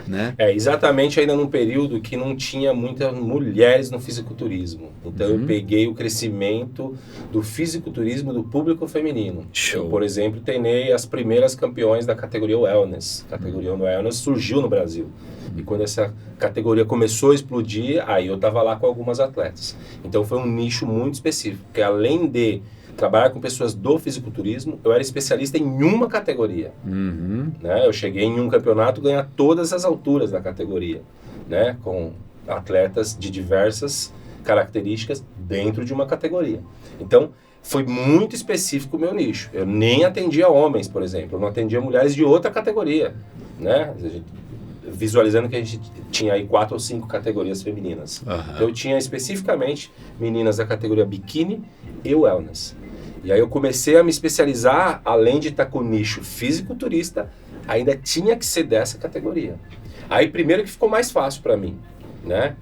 né? Exatamente ainda num período que não tinha muitas mulheres no fisiculturismo. Então, eu peguei o crescimento do fisiculturismo do público feminino. Eu, por exemplo, treinei as primeiras campeões da categoria Wellness. A categoria Wellness surgiu no Brasil. E quando essa categoria começou a explodir, aí eu estava lá com algumas atletas. Então foi um nicho muito específico, porque além de trabalhar com pessoas do fisiculturismo, eu era especialista em uma categoria. Né? Eu cheguei em um campeonato ganhar todas as alturas da categoria, né? Com atletas de diversas características dentro de uma categoria. Então, foi muito específico o meu nicho. Eu nem atendia homens, por exemplo. Eu não atendia mulheres de outra categoria, né? Visualizando que a gente tinha aí 4 ou 5 categorias femininas. Então, eu tinha especificamente meninas da categoria biquíni e wellness. E aí eu comecei a me especializar, além de estar com o nicho fisiculturista, ainda tinha que ser dessa categoria. Aí primeiro que ficou mais fácil para mim, né?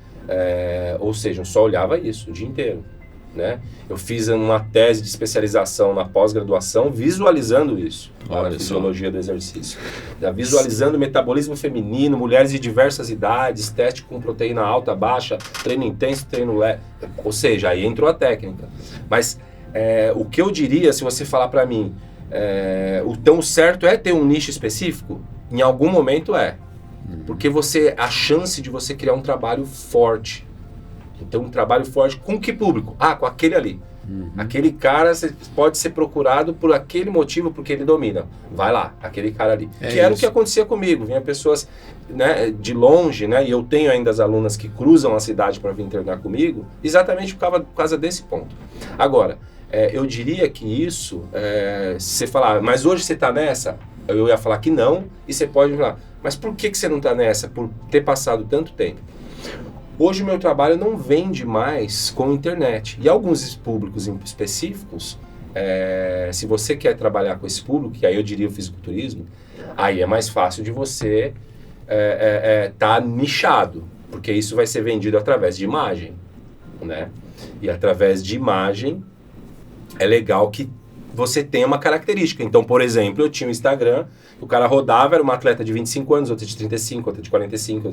Ou seja, eu só olhava isso o dia inteiro. Né? Eu fiz uma tese de especialização na pós-graduação visualizando isso, a fisiologia do exercício. Visualizando o metabolismo feminino, mulheres de diversas idades, teste com proteína alta, baixa, treino intenso, treino leve. Ou seja, aí entrou a técnica. Mas o que eu diria, se você falar para mim, o tão certo é ter um nicho específico? Em algum momento porque a chance de você criar um trabalho forte. Então, um trabalho forte com que público? Com aquele ali. Aquele cara pode ser procurado por aquele motivo, porque ele domina. Vai lá, aquele cara ali. Que era o que acontecia comigo. Vinha pessoas, né, de longe, né, e eu tenho ainda as alunas que cruzam a cidade para vir treinar comigo, exatamente por causa desse ponto. Agora, eu diria que isso, se você falar, mas hoje você está nessa? Eu ia falar que não, e você pode falar, mas por que você não está nessa? Por ter passado tanto tempo. Hoje o meu trabalho não vende mais com internet. E alguns públicos específicos, se você quer trabalhar com esse público, que aí eu diria o fisiculturismo, aí é mais fácil de você tá nichado, porque isso vai ser vendido através de imagem, né? E através de imagem é legal que você tenha uma característica. Então, por exemplo, eu tinha um Instagram, o cara rodava, era uma atleta de 25 anos, outra de 35, outra de 45.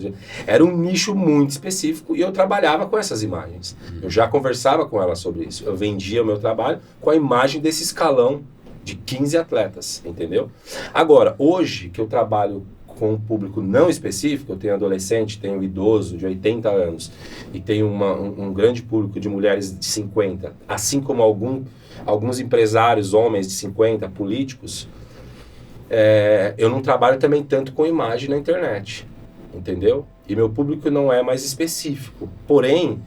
Era um nicho muito específico e eu trabalhava com essas imagens. Eu já conversava com ela sobre isso. Eu vendia o meu trabalho com a imagem desse escalão de 15 atletas, entendeu? Agora, hoje que eu trabalho com um público não específico, eu tenho adolescente, tenho idoso de 80 anos e tenho um grande público de mulheres de 50, assim como alguns empresários, homens de 50, políticos, eu não trabalho também tanto com imagem na internet, entendeu? E meu público não é mais específico. Porém,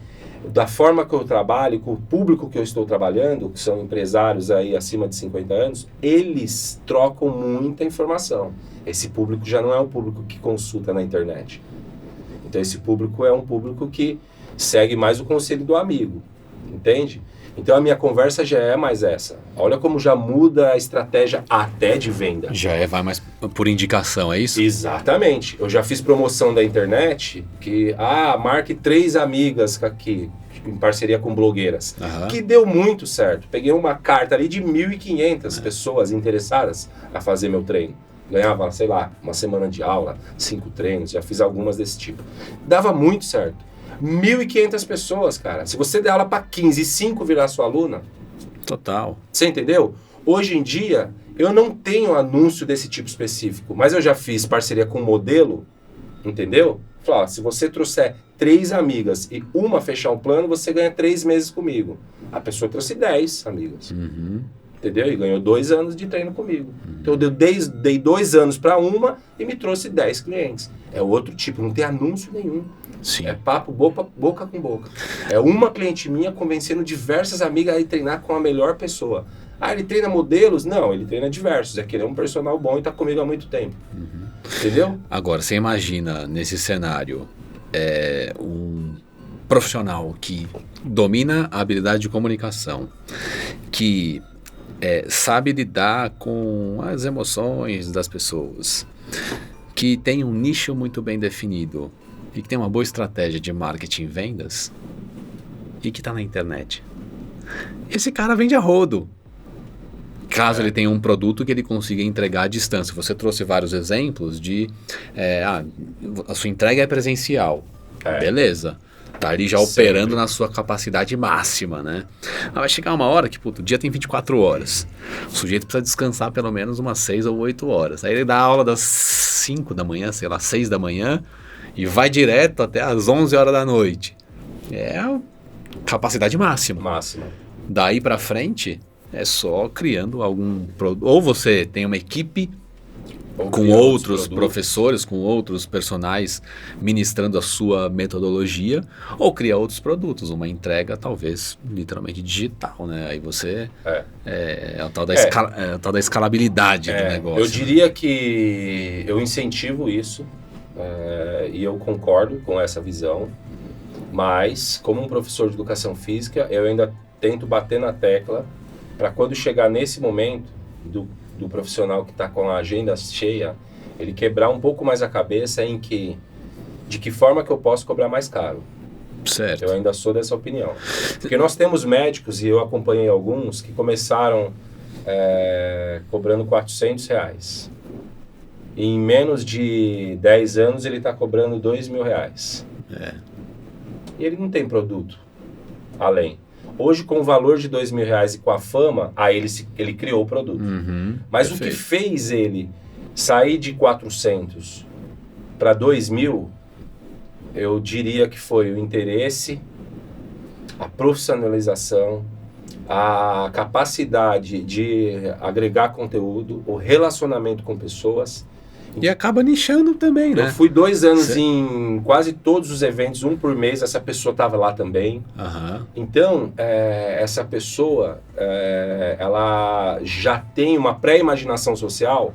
da forma que eu trabalho, com o público que eu estou trabalhando, que são empresários aí acima de 50 anos, eles trocam muita informação. Esse público já não é um público que consulta na internet. Então esse público é um público que segue mais o conselho do amigo, entende? Então a minha conversa já é mais essa. Olha como já muda a estratégia até de venda. Vai mais por indicação, é isso? Exatamente. Eu já fiz promoção da internet que, marque 3 amigas aqui, em parceria com blogueiras, que deu muito certo. Peguei uma carta ali de 1.500 pessoas interessadas a fazer meu treino. Ganhava, sei lá, uma semana de aula, 5 treinos, já fiz algumas desse tipo. Dava muito certo. 1.500 pessoas, cara. Se você der aula para 15 e 5 virar sua aluna... Total. Você entendeu? Hoje em dia, eu não tenho anúncio desse tipo específico, mas eu já fiz parceria com modelo Entendeu? Fala, se você trouxer 3 amigas e uma fechar um plano, você ganha 3 meses comigo. A pessoa trouxe 10 amigas. Entendeu? E ganhou 2 anos de treino comigo. Então eu dei 2 anos para uma e me trouxe 10 clientes. É outro tipo, não tem anúncio nenhum. Sim. É papo boca com boca. É uma cliente minha convencendo diversas amigas a ir treinar com a melhor pessoa. Ah, ele treina modelos? Não, ele treina diversos. É que ele é um personal bom e tá comigo há muito tempo. Entendeu? Agora, você imagina nesse cenário um profissional que domina a habilidade de comunicação, que sabe lidar com as emoções das pessoas, que tem um nicho muito bem definido e que tem uma boa estratégia de marketing e vendas e que está na internet. Esse cara vende a rodo. Caso ele tenha um produto que ele consiga entregar à distância. Você trouxe vários exemplos de... a sua entrega é presencial. Beleza. Tá ali já operando na sua capacidade máxima, né? Mas vai chegar uma hora que, o dia tem 24 horas. O sujeito precisa descansar pelo menos umas 6 ou 8 horas. Aí ele dá aula das 5 da manhã, 6 da manhã, e vai direto até as 11 horas da noite. É a capacidade máxima. Daí pra frente... é só criando algum produto. Ou você tem uma equipe com outros professores, com outros personagens ministrando a sua metodologia, ou cria outros produtos, uma entrega talvez literalmente digital, né? Aí você é o tal da escalabilidade do negócio. Eu diria que eu incentivo isso e eu concordo com essa visão, mas como um professor de educação física, eu ainda tento bater na tecla para quando chegar nesse momento do profissional que está com a agenda cheia, ele quebrar um pouco mais a cabeça de que forma que eu posso cobrar mais caro. Certo. Eu ainda sou dessa opinião. Porque nós temos médicos, e eu acompanhei alguns, que começaram cobrando R$400. E em menos de 10 anos ele está cobrando R$2.000. E ele não tem produto além. Hoje, com o valor de R$2.000 e com a fama, aí ele criou o produto. Mas perfeito. O que fez ele sair de 400 para 2.000, eu diria que foi o interesse, a profissionalização, a capacidade de agregar conteúdo, o relacionamento com pessoas. E acaba nichando também, né? Eu fui 2 anos em quase todos os eventos, um por mês, essa pessoa estava lá também. Então, essa pessoa, ela já tem uma pré-imaginação social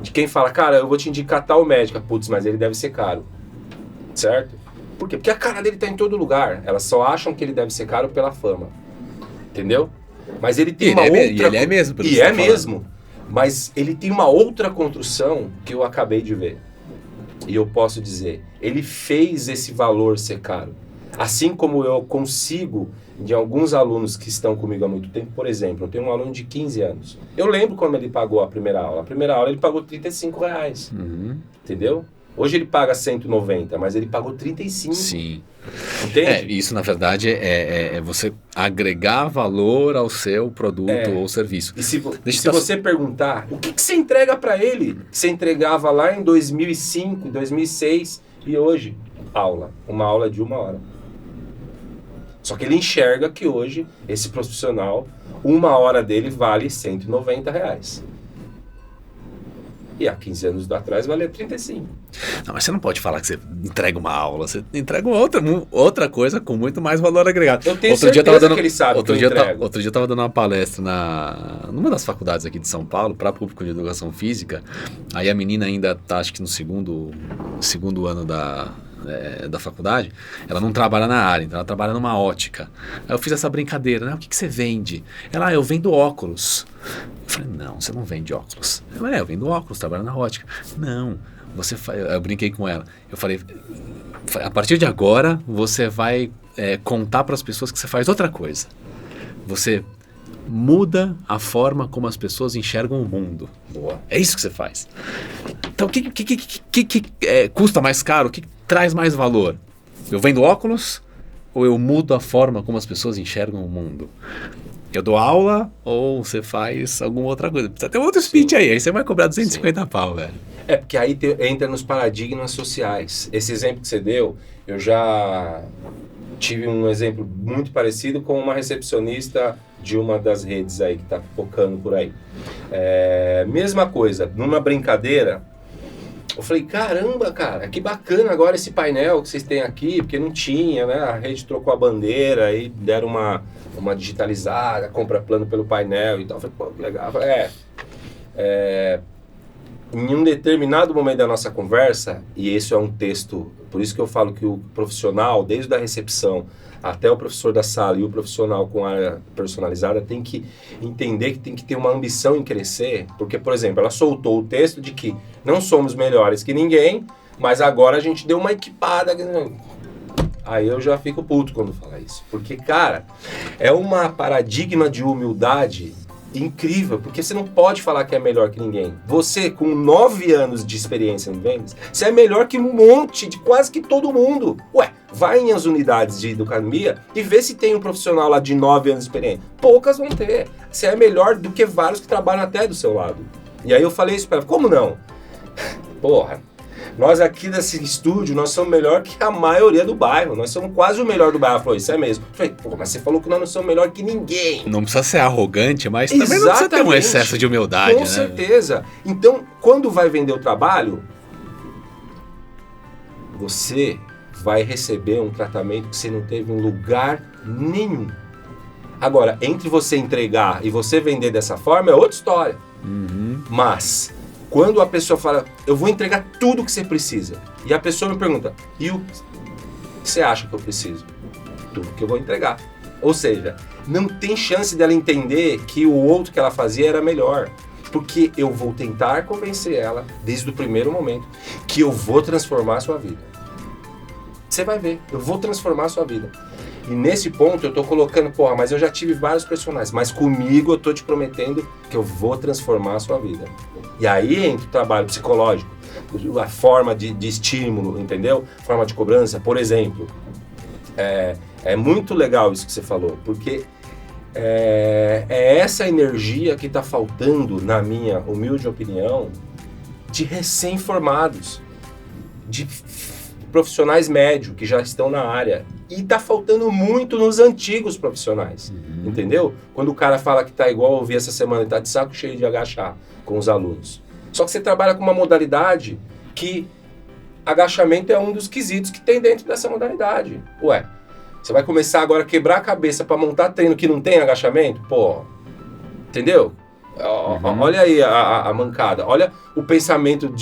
de quem fala, cara, eu vou te indicar tal médica, putz, mas ele deve ser caro, certo? Por quê? Porque a cara dele está em todo lugar, elas só acham que ele deve ser caro pela fama, entendeu? Mas ele tem outra... E ele é mesmo. E é mesmo. Mas ele tem uma outra construção que eu acabei de ver. E eu posso dizer, ele fez esse valor ser caro. Assim como eu consigo, de alguns alunos que estão comigo há muito tempo, por exemplo, eu tenho um aluno de 15 anos. Eu lembro quando ele pagou a primeira aula. A primeira aula ele pagou R$35. Entendeu? Hoje ele paga 190, mas ele pagou 35. Sim. Entende? Isso, na verdade, é você agregar valor ao seu produto ou serviço. E se você perguntar, o que você entrega para ele? Que você entregava lá em 2005, 2006 e hoje? Uma aula de 1 hora. Só que ele enxerga que hoje, esse profissional, 1 hora dele vale R$190. E há 15 anos atrás valia 35. Não, mas você não pode falar que você entrega uma aula, você entrega outra coisa com muito mais valor agregado. Eu tenho certeza que ele sabe que eu entrego. Outro dia eu estava dando uma palestra numa das faculdades aqui de São Paulo, para público de educação física. Aí a menina ainda está, acho que no segundo ano da faculdade, ela não trabalha na área, então ela trabalha numa ótica. Aí eu fiz essa brincadeira, né? O que você vende? Ela, eu vendo óculos. Eu falei, não, você não vende óculos. Ela, eu vendo óculos, trabalho na ótica. Não, eu brinquei com ela. Eu falei, a partir de agora, você vai contar para as pessoas que você faz outra coisa. Você muda a forma como as pessoas enxergam o mundo. Boa. É isso que você faz. Então, o que custa mais caro? O que traz mais valor? Eu vendo óculos ou eu mudo a forma como as pessoas enxergam o mundo? Eu dou aula ou você faz alguma outra coisa? Precisa ter outro speech aí você vai cobrar 250 pau, velho. É, porque aí entra nos paradigmas sociais. Esse exemplo que você deu, eu já tive um exemplo muito parecido com uma recepcionista de uma das redes aí que está focando por aí. Mesma coisa, numa brincadeira, eu falei, caramba, cara, que bacana agora esse painel que vocês têm aqui, porque não tinha, né? A rede trocou a bandeira, aí deram uma digitalizada, compra plano pelo painel e tal. Eu falei, pô, que legal. Em um determinado momento da nossa conversa, e esse é um texto, por isso que eu falo que o profissional, desde a recepção até o professor da sala e o profissional com área personalizada, tem que entender que tem que ter uma ambição em crescer, porque, por exemplo, ela soltou o texto de que não somos melhores que ninguém, mas agora a gente deu uma equipada. Aí eu já fico puto quando fala isso, porque, cara, é uma paradigma de humildade incrível, porque você não pode falar que é melhor que ninguém. Você, com 9 anos de experiência em vendas, você é melhor que um monte de quase que todo mundo. Ué, vai em as unidades de educademia e vê se tem um profissional lá de 9 anos de experiência. Poucas vão ter. Você é melhor do que vários que trabalham até do seu lado. E aí eu falei isso pra ela, como não? Porra, nós aqui desse estúdio, nós somos melhor que a maioria do bairro. Nós somos quase o melhor do bairro. Ela falou, isso é mesmo. Eu falei, pô, mas você falou que nós não somos melhor que ninguém. Não precisa ser arrogante, mas também não precisa ter um excesso de humildade, com certeza. Então, quando vai vender o trabalho, você vai receber um tratamento que você não teve em lugar nenhum. Agora, entre você entregar e você vender dessa forma, é outra história. Mas quando a pessoa fala, eu vou entregar tudo que você precisa, e a pessoa me pergunta, e o que você acha que eu preciso? Tudo que eu vou entregar. Ou seja, não tem chance dela entender que o outro que ela fazia era melhor, porque eu vou tentar convencer ela, desde o primeiro momento, que eu vou transformar a sua vida. Você vai ver, eu vou transformar a sua vida. E nesse ponto eu tô colocando, porra, mas eu já tive vários personagens, mas comigo eu tô te prometendo que eu vou transformar a sua vida. E aí entra o trabalho psicológico, a forma de estímulo, entendeu? Forma de cobrança, por exemplo. É muito legal isso que você falou, porque é essa energia que tá faltando, na minha humilde opinião, de recém-formados, de profissionais médios que já estão na área. E tá faltando muito nos antigos profissionais, entendeu? Quando o cara fala que tá igual eu vi essa semana, ele tá de saco cheio de agachar com os alunos. Só que você trabalha com uma modalidade que agachamento é um dos quesitos que tem dentro dessa modalidade. Ué, você vai começar agora a quebrar a cabeça para montar treino que não tem agachamento? Pô, entendeu? Olha aí a mancada, olha o pensamento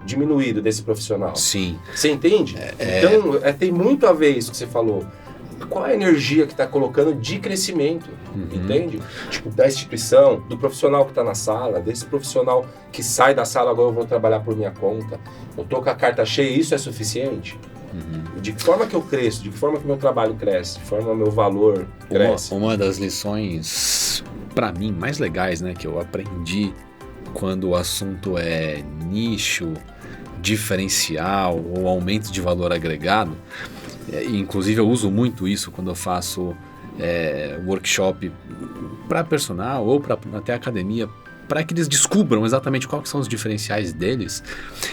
diminuído desse profissional. Sim. Você entende? Então, tem muito a ver isso que você falou. Qual a energia que está colocando de crescimento, entende? Tipo, da instituição, do profissional que está na sala, desse profissional que sai da sala, agora eu vou trabalhar por minha conta. Eu tô com a carta cheia, isso é suficiente? De que forma que eu cresço? De que forma que meu trabalho cresce? De que forma meu valor cresce? Uma das lições, para mim, mais legais, né, que eu aprendi quando o assunto é nicho, diferencial ou aumento de valor agregado, inclusive eu uso muito isso quando eu faço workshop para personal ou para até academia, para que eles descubram exatamente quais são os diferenciais deles.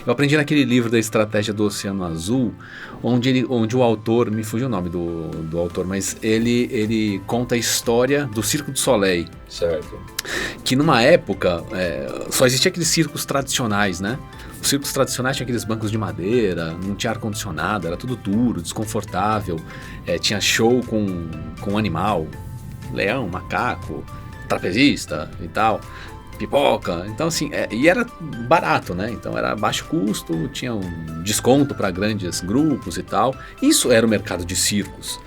Eu aprendi naquele livro da Estratégia do Oceano Azul, onde o autor, me fugiu o nome do autor, mas ele conta a história do Cirque du Soleil. Certo. Que numa época só existia aqueles circos tradicionais, né? Os circos tradicionais tinham aqueles bancos de madeira, não tinha ar-condicionado, era tudo duro, desconfortável, tinha show com animal, leão, macaco, trapezista e tal, pipoca, então assim, e era barato, né? Então era baixo custo, tinha um desconto para grandes grupos e tal. Isso era o mercado de circos,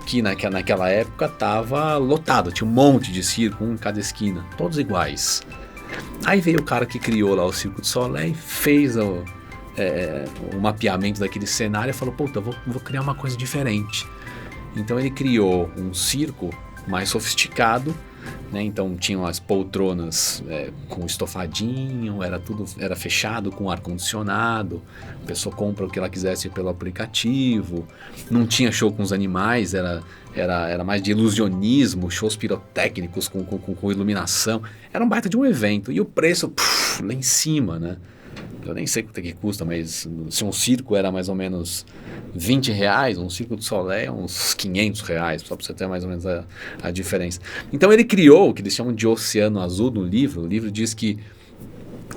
que naquela época estava lotado, tinha um monte de circo, um em cada esquina, todos iguais. Aí veio o cara que criou lá o Cirque du Soleil, fez o mapeamento daquele cenário e falou, puta, vou criar uma coisa diferente. Então ele criou um circo mais sofisticado, né? Então tinham as poltronas com estofadinho, era fechado com ar-condicionado, a pessoa compra o que ela quisesse pelo aplicativo, não tinha show com os animais, era mais de ilusionismo, shows pirotécnicos com iluminação, era um baita de um evento, e o preço lá em cima, né? eu nem sei quanto é que custa, mas se um circo era mais ou menos R$ 20, um circo de Solé é uns R$ 500, só para você ter mais ou menos a diferença. Então ele criou o que eles chamam de Oceano Azul no livro. O livro diz que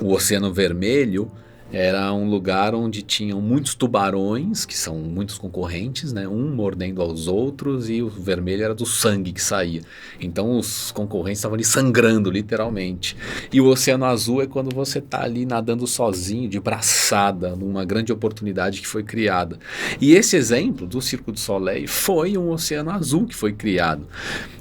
o Oceano Vermelho era um lugar onde tinham muitos tubarões, que são muitos concorrentes, né? Um mordendo aos outros, e o vermelho era do sangue que saía. Então os concorrentes estavam ali sangrando, literalmente. E o Oceano Azul é quando você está ali nadando sozinho, de braçada, numa grande oportunidade que foi criada. E esse exemplo do Circo du Soleil foi um Oceano Azul que foi criado.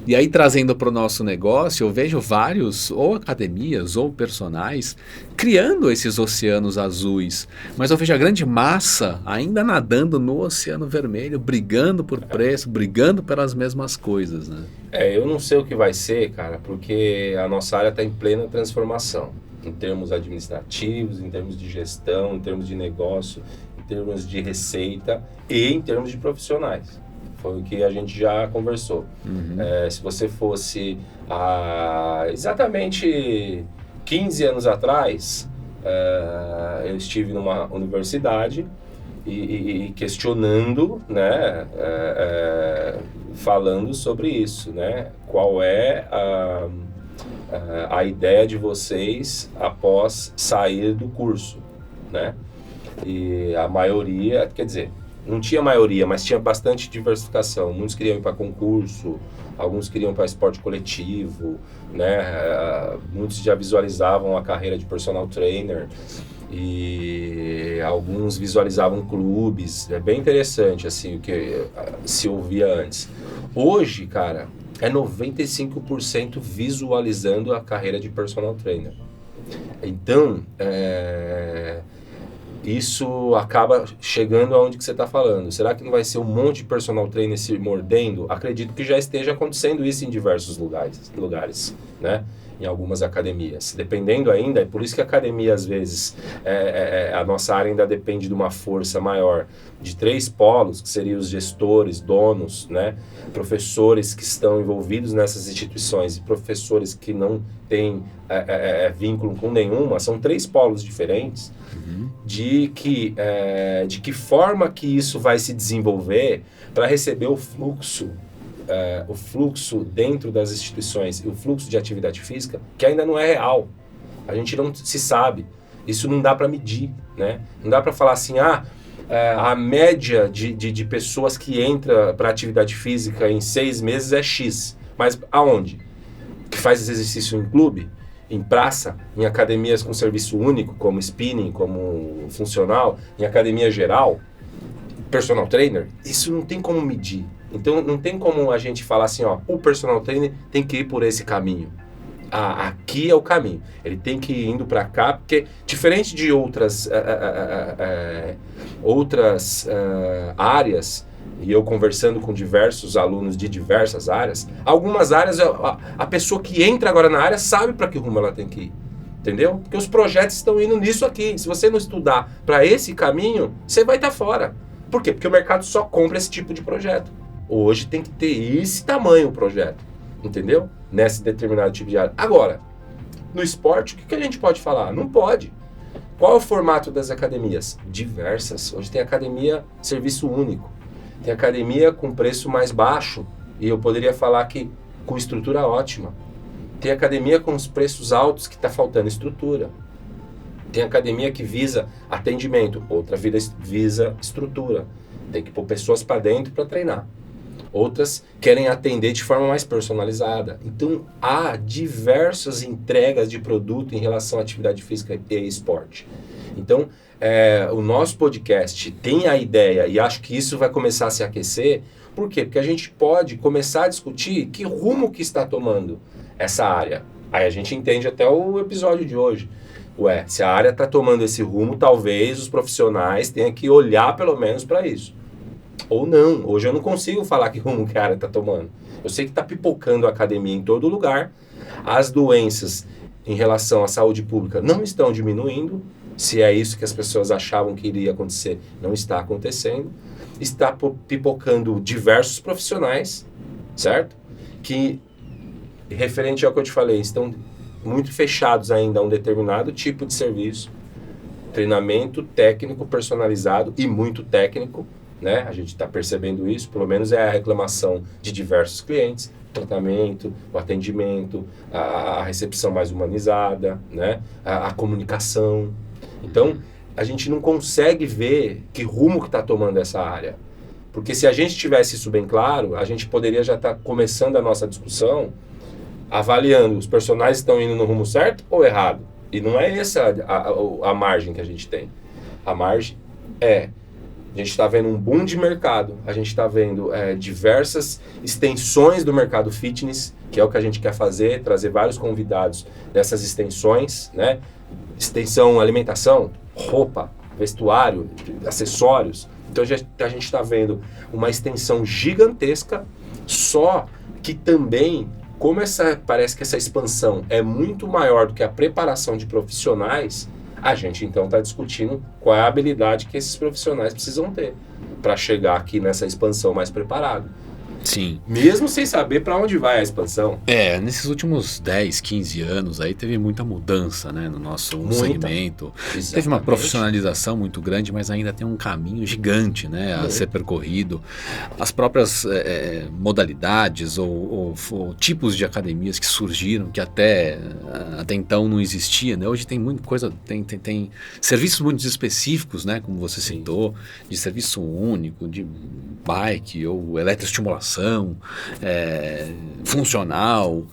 E aí, trazendo para o nosso negócio, eu vejo vários, ou academias, ou personagens, criando esses oceanos azuis. Mas eu vejo a grande massa ainda nadando no Oceano Vermelho, brigando por preço, brigando pelas mesmas coisas, né? Eu não sei o que vai ser, cara, porque a nossa área está em plena transformação. Em termos administrativos, em termos de gestão, em termos de negócio, em termos de receita e em termos de profissionais. Foi o que a gente já conversou. Se você fosse exatamente 15 anos atrás, eu estive numa universidade e questionando, né, falando sobre isso, né? Qual é a ideia de vocês após sair do curso, né? E a maioria, quer dizer, não tinha maioria, mas tinha bastante diversificação. Muitos queriam ir para concurso, alguns queriam para esporte coletivo, né? Muitos já visualizavam a carreira de personal trainer e alguns visualizavam clubes. É bem interessante assim, o que se ouvia antes. Hoje, cara, é 95% visualizando a carreira de personal trainer. Então, isso acaba chegando aonde que você está falando. Será que não vai ser um monte de personal trainer se mordendo? Acredito que já esteja acontecendo isso em diversos lugares, né? Em algumas academias. Dependendo ainda, é por isso que a academia, às vezes, a nossa área ainda depende de uma força maior, de 3 polos, que seriam os gestores, donos, né? Professores que estão envolvidos nessas instituições e professores que não têm vínculo com nenhuma. São 3 polos diferentes. De que forma que isso vai se desenvolver para receber o fluxo dentro das instituições e o fluxo de atividade física, que ainda não é real. A gente não se sabe. Isso não dá para medir, né? Não dá para falar assim, a média de pessoas que entra para atividade física em 6 meses é X. Mas aonde? Que faz exercício em clube? Em praça, em academias com serviço único, como spinning, como funcional, em academia geral, personal trainer, isso não tem como medir. Então não tem como a gente falar assim, o personal trainer tem que ir por esse caminho. Aqui é o caminho. Ele tem que ir indo para cá, porque diferente de outras áreas, e eu conversando com diversos alunos de diversas áreas, algumas áreas, a pessoa que entra agora na área sabe para que rumo ela tem que ir, entendeu? Porque os projetos estão indo nisso aqui. Se você não estudar para esse caminho, você vai estar fora. Por quê? Porque o mercado só compra esse tipo de projeto. Hoje tem que ter esse tamanho o projeto, entendeu? Nesse determinado tipo de área. Agora, no esporte, o que a gente pode falar? Não pode. Qual é o formato das academias? Diversas. Hoje tem academia serviço único. Tem academia com preço mais baixo, e eu poderia falar que com estrutura ótima. Tem academia com os preços altos que está faltando estrutura. Tem academia que visa atendimento, outra visa estrutura. Tem que pôr pessoas para dentro para treinar. Outras querem atender de forma mais personalizada. Então, há diversas entregas de produto em relação à atividade física e esporte. Então, o nosso podcast tem a ideia, e acho que isso vai começar a se aquecer. Por quê? Porque a gente pode começar a discutir que rumo que está tomando essa área. Aí a gente entende até o episódio de hoje. Se a área está tomando esse rumo, talvez os profissionais tenham que olhar pelo menos para isso. Ou não. Hoje eu não consigo falar que rumo que a área está tomando. Eu sei que está pipocando a academia em todo lugar. As doenças em relação à saúde pública não estão diminuindo. Se é isso que as pessoas achavam que iria acontecer, não está acontecendo. Está pipocando diversos profissionais, certo? Que, referente ao que eu te falei, estão muito fechados ainda a um determinado tipo de serviço. treinamento técnico personalizado e muito técnico, né? A gente está percebendo isso, pelo menos é a reclamação de diversos clientes, o tratamento, o atendimento, a recepção mais humanizada, né? A comunicação. Então, a gente não consegue ver que rumo que está tomando essa área. Porque se a gente tivesse isso bem claro, a gente poderia já estar começando a nossa discussão avaliando os personagens estão indo no rumo certo ou errado. E não é essa a margem que a gente tem. A margem a gente está vendo um boom de mercado, a gente está vendo diversas extensões do mercado fitness, que é o que a gente quer fazer, trazer vários convidados dessas extensões, né? Extensão alimentação, roupa, vestuário, acessórios. Então a gente está vendo uma extensão gigantesca, só que também, como parece que essa expansão é muito maior do que a preparação de profissionais, a gente então está discutindo qual é a habilidade que esses profissionais precisam ter para chegar aqui nessa expansão mais preparado. Sim. Mesmo sem saber para onde vai a expansão. Nesses últimos 10, 15 anos aí teve muita mudança, né, no nosso segmento. Exatamente. Teve uma profissionalização muito grande, mas ainda tem um caminho gigante, né, a ser percorrido. As próprias modalidades ou tipos de academias que surgiram, que até então não existia, né? Hoje tem muita coisa, tem serviços muito específicos, né, como você citou, de serviço único, de bike ou eletroestimulação, funcional,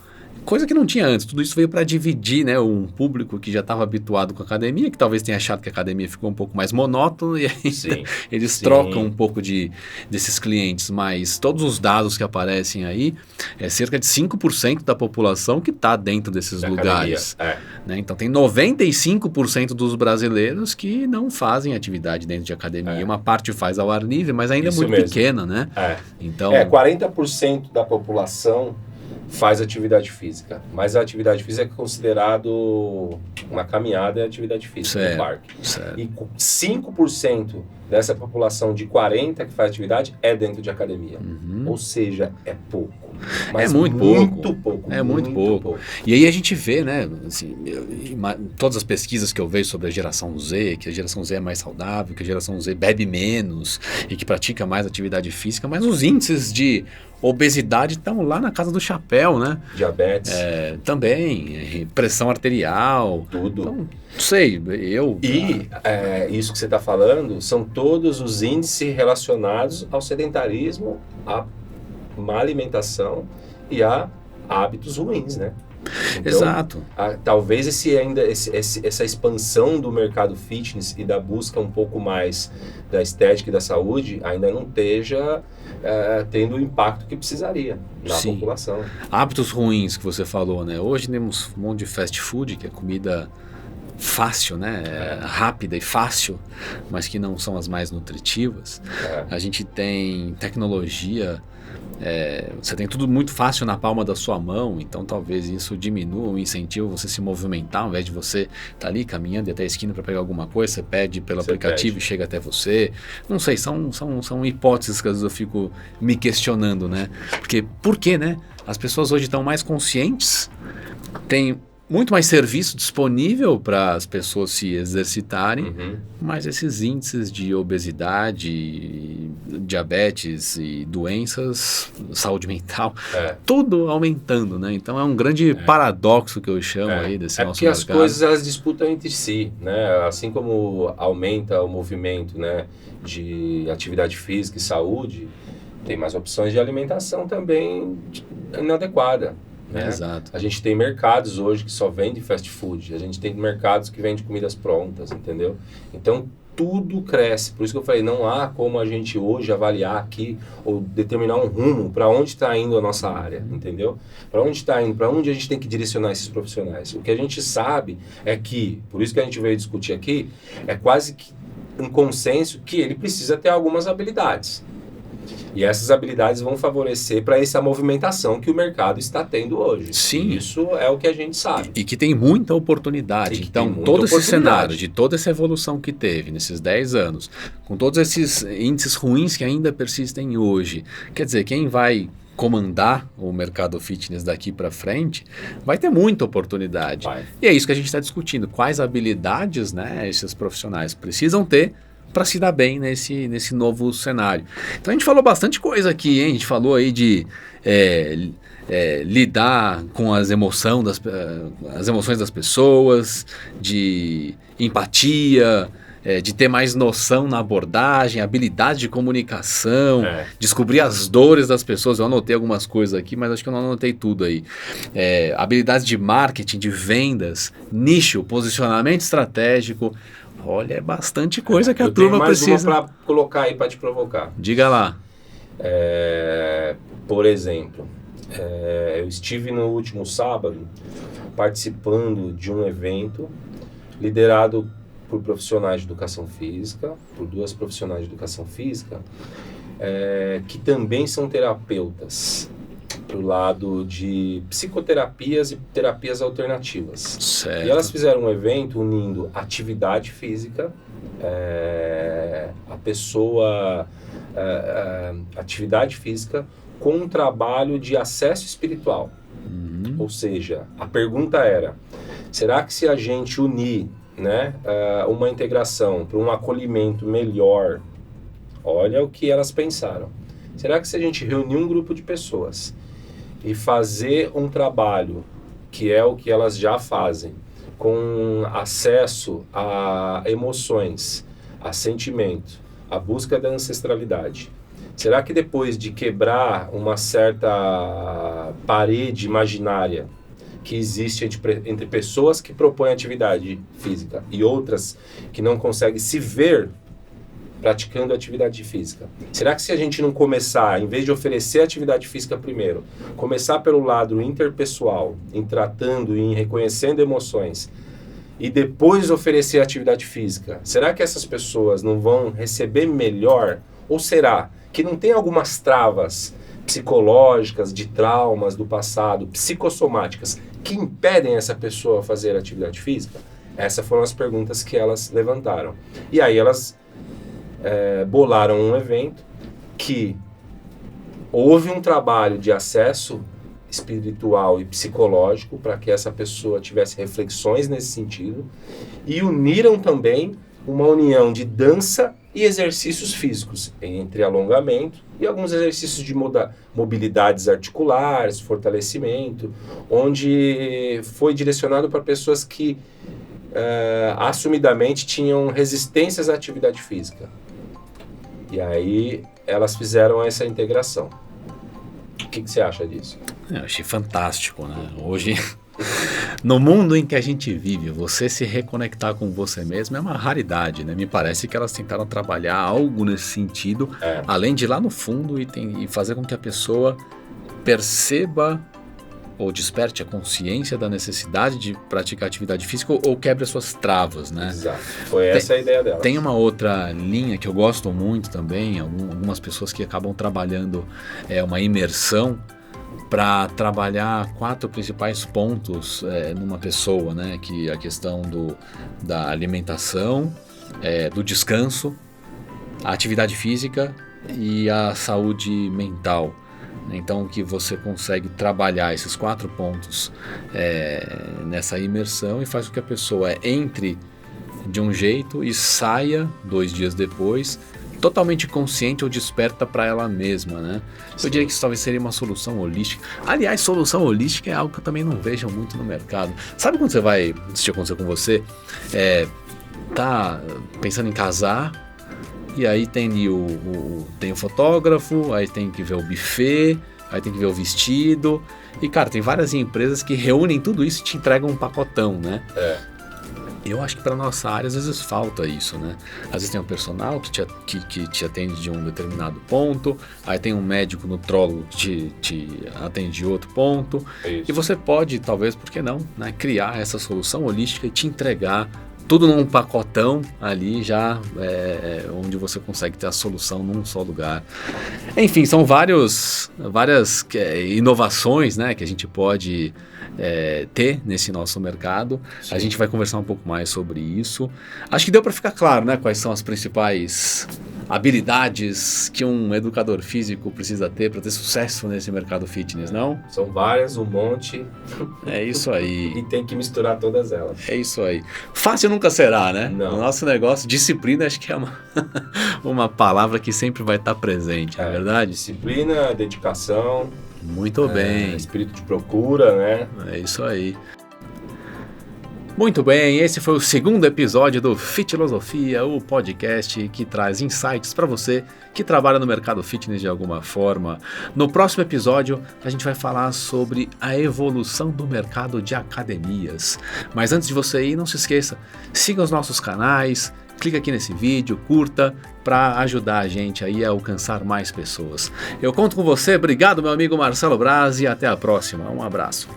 coisa que não tinha antes. Tudo isso veio para dividir, né, um público que já estava habituado com a academia, que talvez tenha achado que a academia ficou um pouco mais monótona, e aí eles trocam um pouco desses clientes, mas todos os dados que aparecem aí, cerca de 5% da população que está dentro desses lugares. Né? Então tem 95% dos brasileiros que não fazem atividade dentro de academia. Uma parte faz ao ar livre, mas ainda isso é muito pequena, né? Então, 40% da população faz atividade física, mas a atividade física é considerado uma caminhada, atividade física no parque. Certo. E 5% dessa população de 40 que faz atividade é dentro de academia. Ou seja, é pouco. Mas muito pouco. É muito pouco. E aí a gente vê, né, assim, todas as pesquisas que eu vejo sobre a geração Z, que a geração Z é mais saudável, que a geração Z bebe menos e que pratica mais atividade física, mas os índices de obesidade estão lá na casa do chapéu, né? Diabetes. Também, pressão arterial. Tudo. Então, não sei, isso que você está falando são todos os índices relacionados ao sedentarismo, à má alimentação e a hábitos ruins, né? Então, exato. Talvez essa expansão do mercado fitness e da busca um pouco mais da estética e da saúde ainda não esteja tendo o impacto que precisaria na população. Hábitos ruins que você falou, né? Hoje temos um monte de fast food, que é comida fácil, né? Rápida e fácil, mas que não são as mais nutritivas. A gente tem tecnologia. Você tem tudo muito fácil na palma da sua mão, então talvez isso diminua o incentivo você se movimentar, ao invés de você estar ali caminhando e até a esquina para pegar alguma coisa, você pede pelo aplicativo e chega até você. Não sei, são hipóteses que às vezes eu fico me questionando, né? Porque, por quê, né? As pessoas hoje estão mais conscientes, têm muito mais serviço disponível para as pessoas se exercitarem, mas esses índices de obesidade, diabetes e doenças, saúde mental, tudo aumentando, né? Então é um grande paradoxo que eu chamo aí desse nosso mercado. Porque as coisas elas disputam entre si, né? Assim como aumenta o movimento, né, de atividade física e saúde, tem mais opções de alimentação também inadequada. Né? Exato. A gente tem mercados hoje que só vendem fast food, a gente tem mercados que vendem comidas prontas, entendeu? Então tudo cresce, por isso que eu falei, não há como a gente hoje avaliar aqui ou determinar um rumo para onde está indo a nossa área, entendeu? Para onde está indo, para onde a gente tem que direcionar esses profissionais. O que a gente sabe é que, por isso que a gente veio discutir aqui, é quase que um consenso que ele precisa ter algumas habilidades. E essas habilidades vão favorecer para essa movimentação que o mercado está tendo hoje. Sim. Isso é o que a gente sabe. E que tem muita oportunidade. Então, todo esse cenário, de toda essa evolução que teve nesses 10 anos, com todos esses índices ruins que ainda persistem hoje, quer dizer, quem vai comandar o mercado fitness daqui para frente, vai ter muita oportunidade. Vai. E é isso que a gente está discutindo. Quais habilidades, né, esses profissionais precisam ter para se dar bem nesse novo cenário. Então a gente falou bastante coisa aqui, hein? A gente falou aí de lidar com as emoções das pessoas, de empatia, de ter mais noção na abordagem, habilidade de comunicação, descobrir as dores das pessoas. Eu anotei algumas coisas aqui, mas acho que eu não anotei tudo aí. Habilidades de marketing, de vendas, nicho, posicionamento estratégico. Olha, é bastante coisa que a turma precisa. Eu tenho mais uma para colocar aí para te provocar. Diga lá. Por exemplo, eu estive no último sábado participando de um evento liderado por profissionais de educação física, por 2 profissionais de educação física, que também são terapeutas, pro lado de psicoterapias e terapias alternativas. Certo. E elas fizeram um evento unindo atividade física, atividade física com um trabalho de acesso espiritual. Ou seja, a pergunta era, será que se a gente unir, né, uma integração para um acolhimento melhor, olha o que elas pensaram, será que se a gente reunir um grupo de pessoas e fazer um trabalho, que é o que elas já fazem, com acesso a emoções, a sentimento, a busca da ancestralidade, será que depois de quebrar uma certa parede imaginária que existe entre pessoas que propõem atividade física e outras que não conseguem se ver praticando atividade física, será que se a gente não começar, em vez de oferecer atividade física primeiro, começar pelo lado interpessoal, em tratando e em reconhecendo emoções, e depois oferecer atividade física, será que essas pessoas não vão receber melhor? Ou será que não tem algumas travas psicológicas, de traumas do passado, psicossomáticas, que impedem essa pessoa a fazer atividade física? Essas foram as perguntas que elas levantaram. E aí elas bolaram um evento que houve um trabalho de acesso espiritual e psicológico para que essa pessoa tivesse reflexões nesse sentido, e uniram também uma união de dança e exercícios físicos, entre alongamento e alguns exercícios de mobilidades articulares, fortalecimento, onde foi direcionado para pessoas que assumidamente tinham resistências à atividade física. E aí elas fizeram essa integração. O que você acha disso? Eu achei fantástico, né? Hoje, no mundo em que a gente vive, você se reconectar com você mesmo é uma raridade, né? Me parece que elas tentaram trabalhar algo nesse sentido, além de ir lá no fundo e fazer com que a pessoa perceba ou desperte a consciência da necessidade de praticar atividade física ou quebre as suas travas, né? Exato. Foi essa a ideia dela. Tem uma outra linha que eu gosto muito também, algumas pessoas que acabam trabalhando uma imersão para trabalhar 4 principais pontos numa pessoa, né? Que é a questão da alimentação, do descanso, a atividade física e a saúde mental. Então, que você consegue trabalhar esses 4 pontos nessa imersão e faz com que a pessoa entre de um jeito e saia 2 dias depois totalmente consciente ou desperta para ela mesma, né? Sim. Eu diria que isso talvez seria uma solução holística. Aliás, solução holística é algo que eu também não vejo muito no mercado. Sabe quando você vai, isso aconteceu com você, tá pensando em casar, e aí tem tem o fotógrafo, aí tem que ver o buffet, aí tem que ver o vestido. E, cara, tem várias empresas que reúnem tudo isso e te entregam um pacotão, né? Eu acho que para nossa área, às vezes, falta isso, né? Às vezes tem um personal que te atende de um determinado ponto, aí tem um médico nutrólogo que te atende de outro ponto. Isso. E você pode, talvez, por que não, né, criar essa solução holística e te entregar tudo num pacotão ali já, onde você consegue ter a solução num só lugar. Enfim, são várias inovações, né, que a gente pode ter nesse nosso mercado. Sim. A gente vai conversar um pouco mais sobre isso. Acho que deu para ficar claro, né, quais são as principais habilidades que um educador físico precisa ter para ter sucesso nesse mercado fitness, não? São várias, um monte. É isso aí. E tem que misturar todas elas. É isso aí. Fácil nunca será, né? Não. O nosso negócio, disciplina, acho que é uma palavra que sempre vai estar presente, não é verdade? Disciplina, dedicação. Muito bem. Espírito de procura, né? É isso aí. Muito bem, esse foi o segundo episódio do Fitilosofia, o podcast que traz insights para você que trabalha no mercado fitness de alguma forma. No próximo episódio, a gente vai falar sobre a evolução do mercado de academias. Mas antes de você ir, não se esqueça, siga os nossos canais, clica aqui nesse vídeo, curta, para ajudar a gente aí a alcançar mais pessoas. Eu conto com você, obrigado meu amigo Marcelo Braz e até a próxima, um abraço.